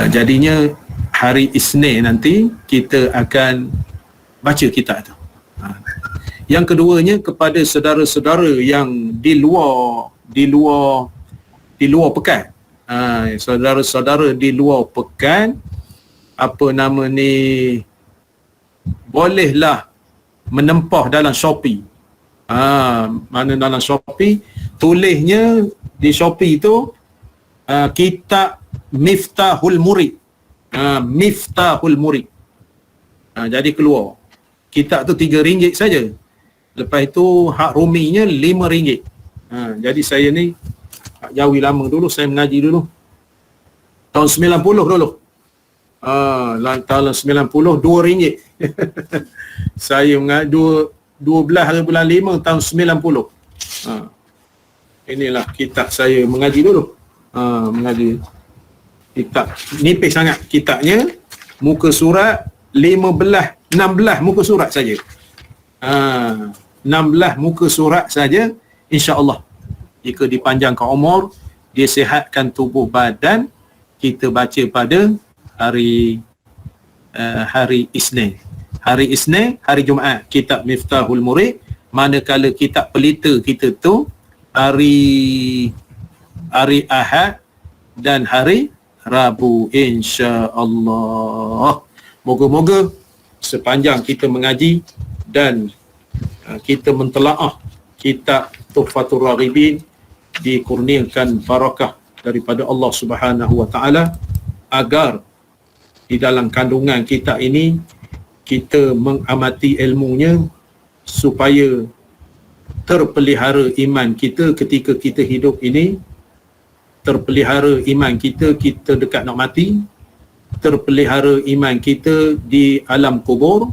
Jadinya hari Isnin nanti kita akan baca kitab tu. Yang keduanya, kepada saudara-saudara yang di luar pekan, saudara-saudara di luar pekan, bolehlah menempah dalam Shopee. Mana dalam Shopee, tulisnya di Shopee tu kitab Miftahul Murid. Miftahul Murid. Jadi keluar. Kitab tu RM3 saja. Lepas itu hak ruminya RM5. Jadi saya ni hak Jawi lama dulu, saya mengaji dulu tahun 90 dulu. Tahun 90 RM2. Saya mengaji 12 hari bulan 5 tahun 90. Inilah kitab saya mengaji dulu. Mengaji kitab nipis sangat kitabnya, muka surat 16 muka surat saja. 16 muka surat saja, insya-Allah. Jika dipanjangkan umur, disihatkan tubuh badan, kita baca pada hari Isnin. Hari Isnin, hari Jumaat kitab Miftahul Murid, manakala kitab pelita kita tu hari Ahad dan hari Rabu, insya-Allah. Moga-moga sepanjang kita mengaji dan kita mentelaah kitab Tuhfatul Raghibin, dikurniakan barakah daripada Allah Subhanahu Wa Taala, agar di dalam kandungan kitab ini kita mengamati ilmunya supaya terpelihara iman kita ketika kita hidup ini, terpelihara iman kita dekat nak mati, terpelihara iman kita di alam kubur,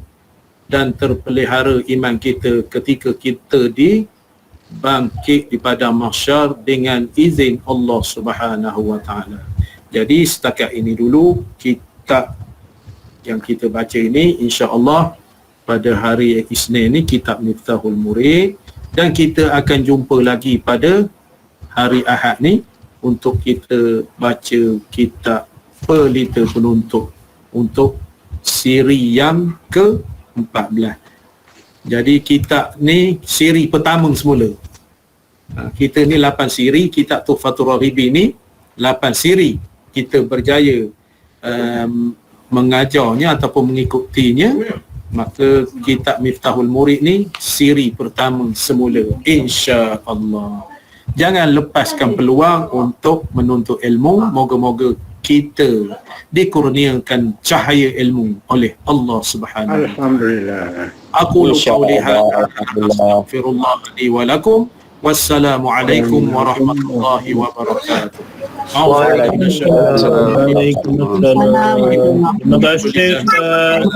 dan terpelihara iman kita ketika kita dibangkit di padang mahsyar dengan izin Allah Subhanahu Wa Taala. Jadi setakat ini dulu kitab yang kita baca ini, insya-Allah pada hari Isnin ni kitab Miftahul Murid, dan kita akan jumpa lagi pada hari Ahad ni untuk kita baca kitab Pelita Penuntut untuk siri yang ke-14. Jadi kitab ni siri pertama semula. Kita ni 8 siri, kitab Tuhfatul Raghibin ni 8 siri. Kita berjaya mengajarnya ataupun mengikutinya, maka kitab Miftahul Murid ni siri pertama semula, insya-Allah. Jangan lepaskan peluang untuk menuntut ilmu. Moga-moga kita dikurniakan cahaya ilmu oleh Allah Subhanahu. Alhamdulillah. Aqulu qawli InsyaAllah. hadza astaghfirullah li wa lakum. Wassalamu alaikum warahmatullahi wabarakatuh. Waalaikumsalam. Terima kasih Ustaz.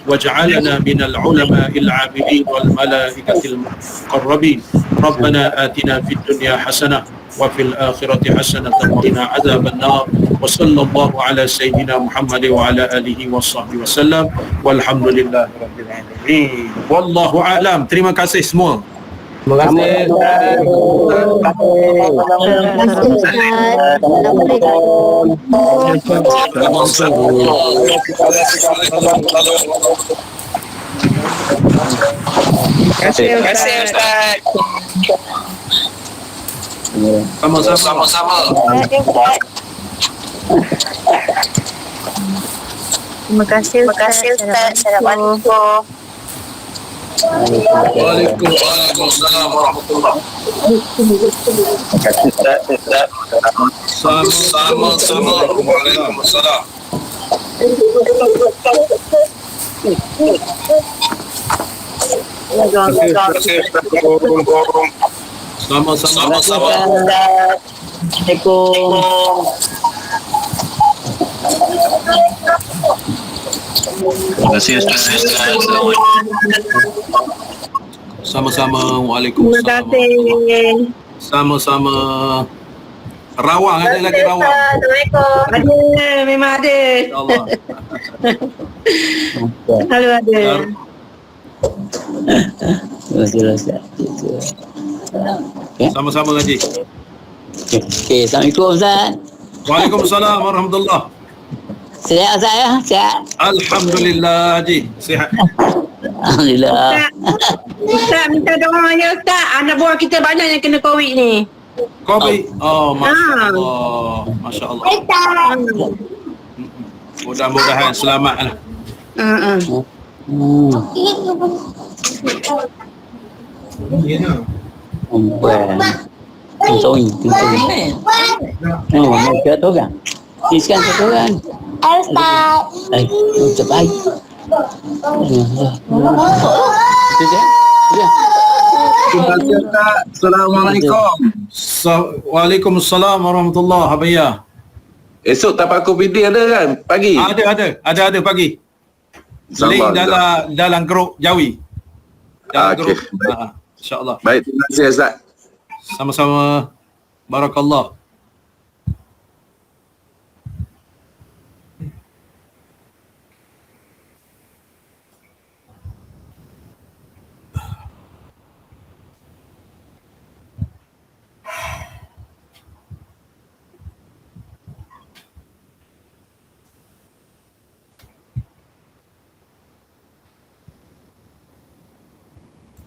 واجعلنا من العلماء العاملين والملائكة المقربين. ربنا آتنا في الدنيا حسنة وفي الآخرة حسنة وقنا عذاب النار. وصلى الله على سيدنا محمد وعلى آله وصحبه وسلم والحمد لله رب العالمين. والله أعلم. Terima kasih semua. Terima kasih Ustaz. Sama-sama. Terima kasih Ustaz. Assalamualaikum. Waalaikumsalam warahmatullahi Sama-sama. Waalaikumsalam. Sama-sama. Terima kasih Ustaz. Assalamualaikum. Sama-sama. Waalaikumsalam. Sama-sama. Rawang, ada lagi Rawang. Assalamualaikum. Ada, memang ada. InsyaAllah. Selalu ada. Sama-sama ngaji. Okey, Assalamualaikum Ustaz. Waalaikumsalam warahmatullahi. Sihat Ustaz ya? Sihat? Alhamdulillah Haji. Sihat. Alhamdulillah. Ustaz, minta doa ya Ustaz. Anak buah kita banyak yang kena COVID ni. Covid. Oh, Masya Allah. Masya Allah. Mudah-mudahan selamat lah. Tinggi. Oh, mau tu kan? Iskan tu kan? Ustaz. Cepat. Itu je. Ya. Assalamualaikum. Waalaikumsalam warahmatullahi wabarakatuh. Esok tapak kopi dia ada kan? Pagi? Ada pagi. Link dalam grup Jawi. Dalam grup. InsyaAllah. Baik, terima kasih Ustaz. Sama-sama. Barakallah.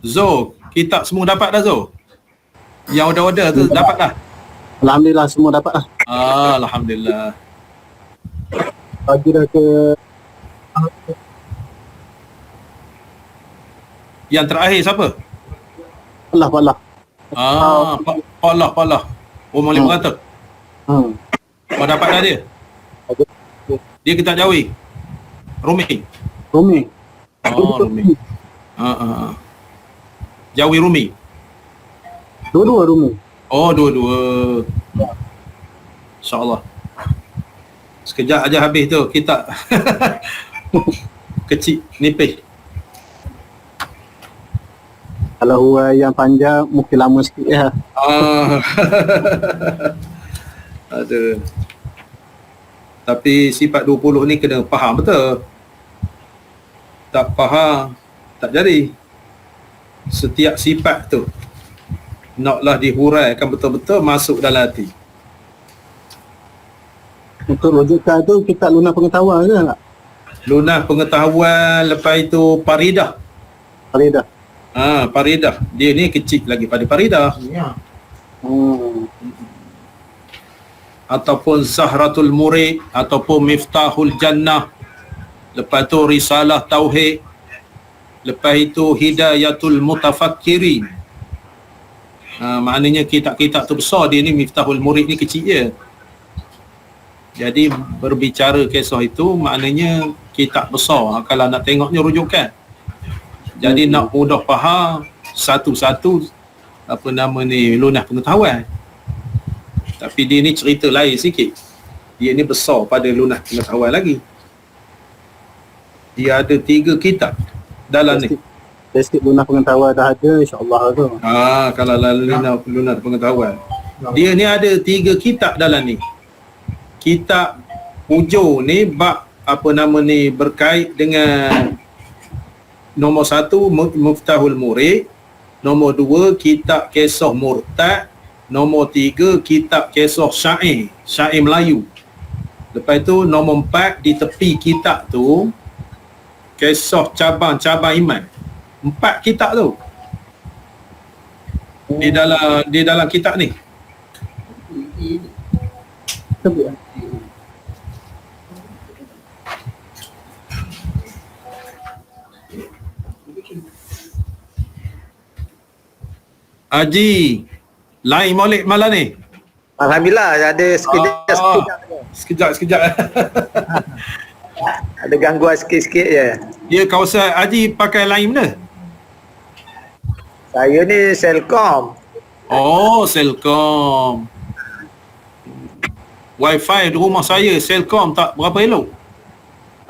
Zo, kitab semua dapat dah Zo? Yang order-order tu dapat dah? Alhamdulillah semua dapat lah. Alhamdulillah. Bagi dah ke Yang terakhir siapa? Pak Allah. Pak Allah. Rumah 500. Kau dapat dah dia? Dia kitab Jawi? Rumi? Rumi. Rumi. Jawi Rumi? Dua-dua Rumi. Oh, dua-dua. InsyaAllah. Sekejap aja habis tu kitab. Kecil, nipis. Kalau yang panjang mungkin lama sikit ya. Ada. Tapi sifat 20 ni kena faham betul. Tak faham, tak jadi. Setiap sifat tu naklah dihuraikan betul-betul masuk dalam hati. Untuk rujukan tu kita lunar pengetahuan ke tak? Lunar pengetahuan, lepas itu Faridah. Faridah. Dia ni kecil lagi pada Faridah. Ataupun Zahratul Murid, ataupun Miftahul Jannah. Lepas tu Risalah Tauhid. Lepas itu Hidayatul Mutafakkirin. Maknanya kitab-kitab tu besar, dia ni Miftahul Murid ni kecil je. Jadi berbicara kisah itu maknanya kitab besar. Kalau nak tengoknya rujukan. Jadi nak mudah faham, satu-satu lunah pengetahuan. Tapi dia ni cerita lain sikit. Dia ni besar pada lunah pengetahuan lagi. Dia ada 3 kitab dalam ni. Basic lunah pengetahuan dah ada, insyaAllah tu. Kalau lunah pengetahuan. Dia ni ada 3 kitab dalam ni. Kitab hujung ni bab berkait dengan nombor 1 Miftahul Murid, nombor 2 kitab kisah murtad, nombor 3 kitab kisah syair Melayu. Lepas tu nombor 4 di tepi kitab tu kisah cabang-cabang iman. 4 kitab tu di dalam kitab ni. Haji, lain molek malam ni? Alhamdulillah, ada sekejap. Ada gangguan sikit-sikit je. Ya, kawasan Haji pakai lain mana? Saya ni Selcom. Oh, Selcom. Wi-Fi di rumah saya Selcom tak berapa elok.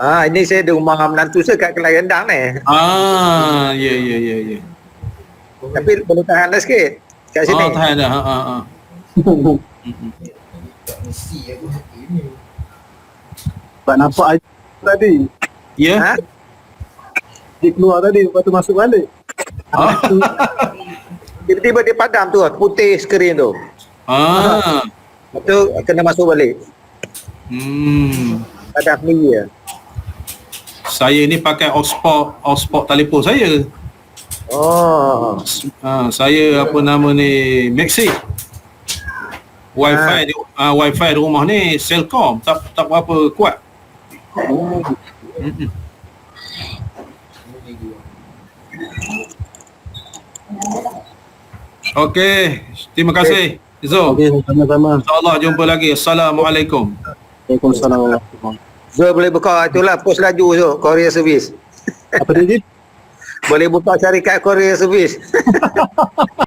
Ini saya di rumah menantu saya kat Kelai Rendang ni. Ya. Tapi boleh tahan dah sikit kat sini. Tahan dah. Tak nampak tadi. Ya? Dia keluar tadi, lepas tu masuk balik. Tiba-tiba dia padam tu, putih skrin tu. Lepas tu kena masuk balik. Padam sendiri je. Saya ni pakai hotspot telefon saya. Saya Maxi. Wi-Fi di rumah ni Selcom tak berapa kuat. Okey, terima kasih Zul. Okey, sama-sama. InsyaAllah jumpa lagi. Assalamualaikum. Waalaikumsalam. Zul boleh buka itulah pos laju Zul, courier service. Apa dia? Boleh buka syarikat courier service.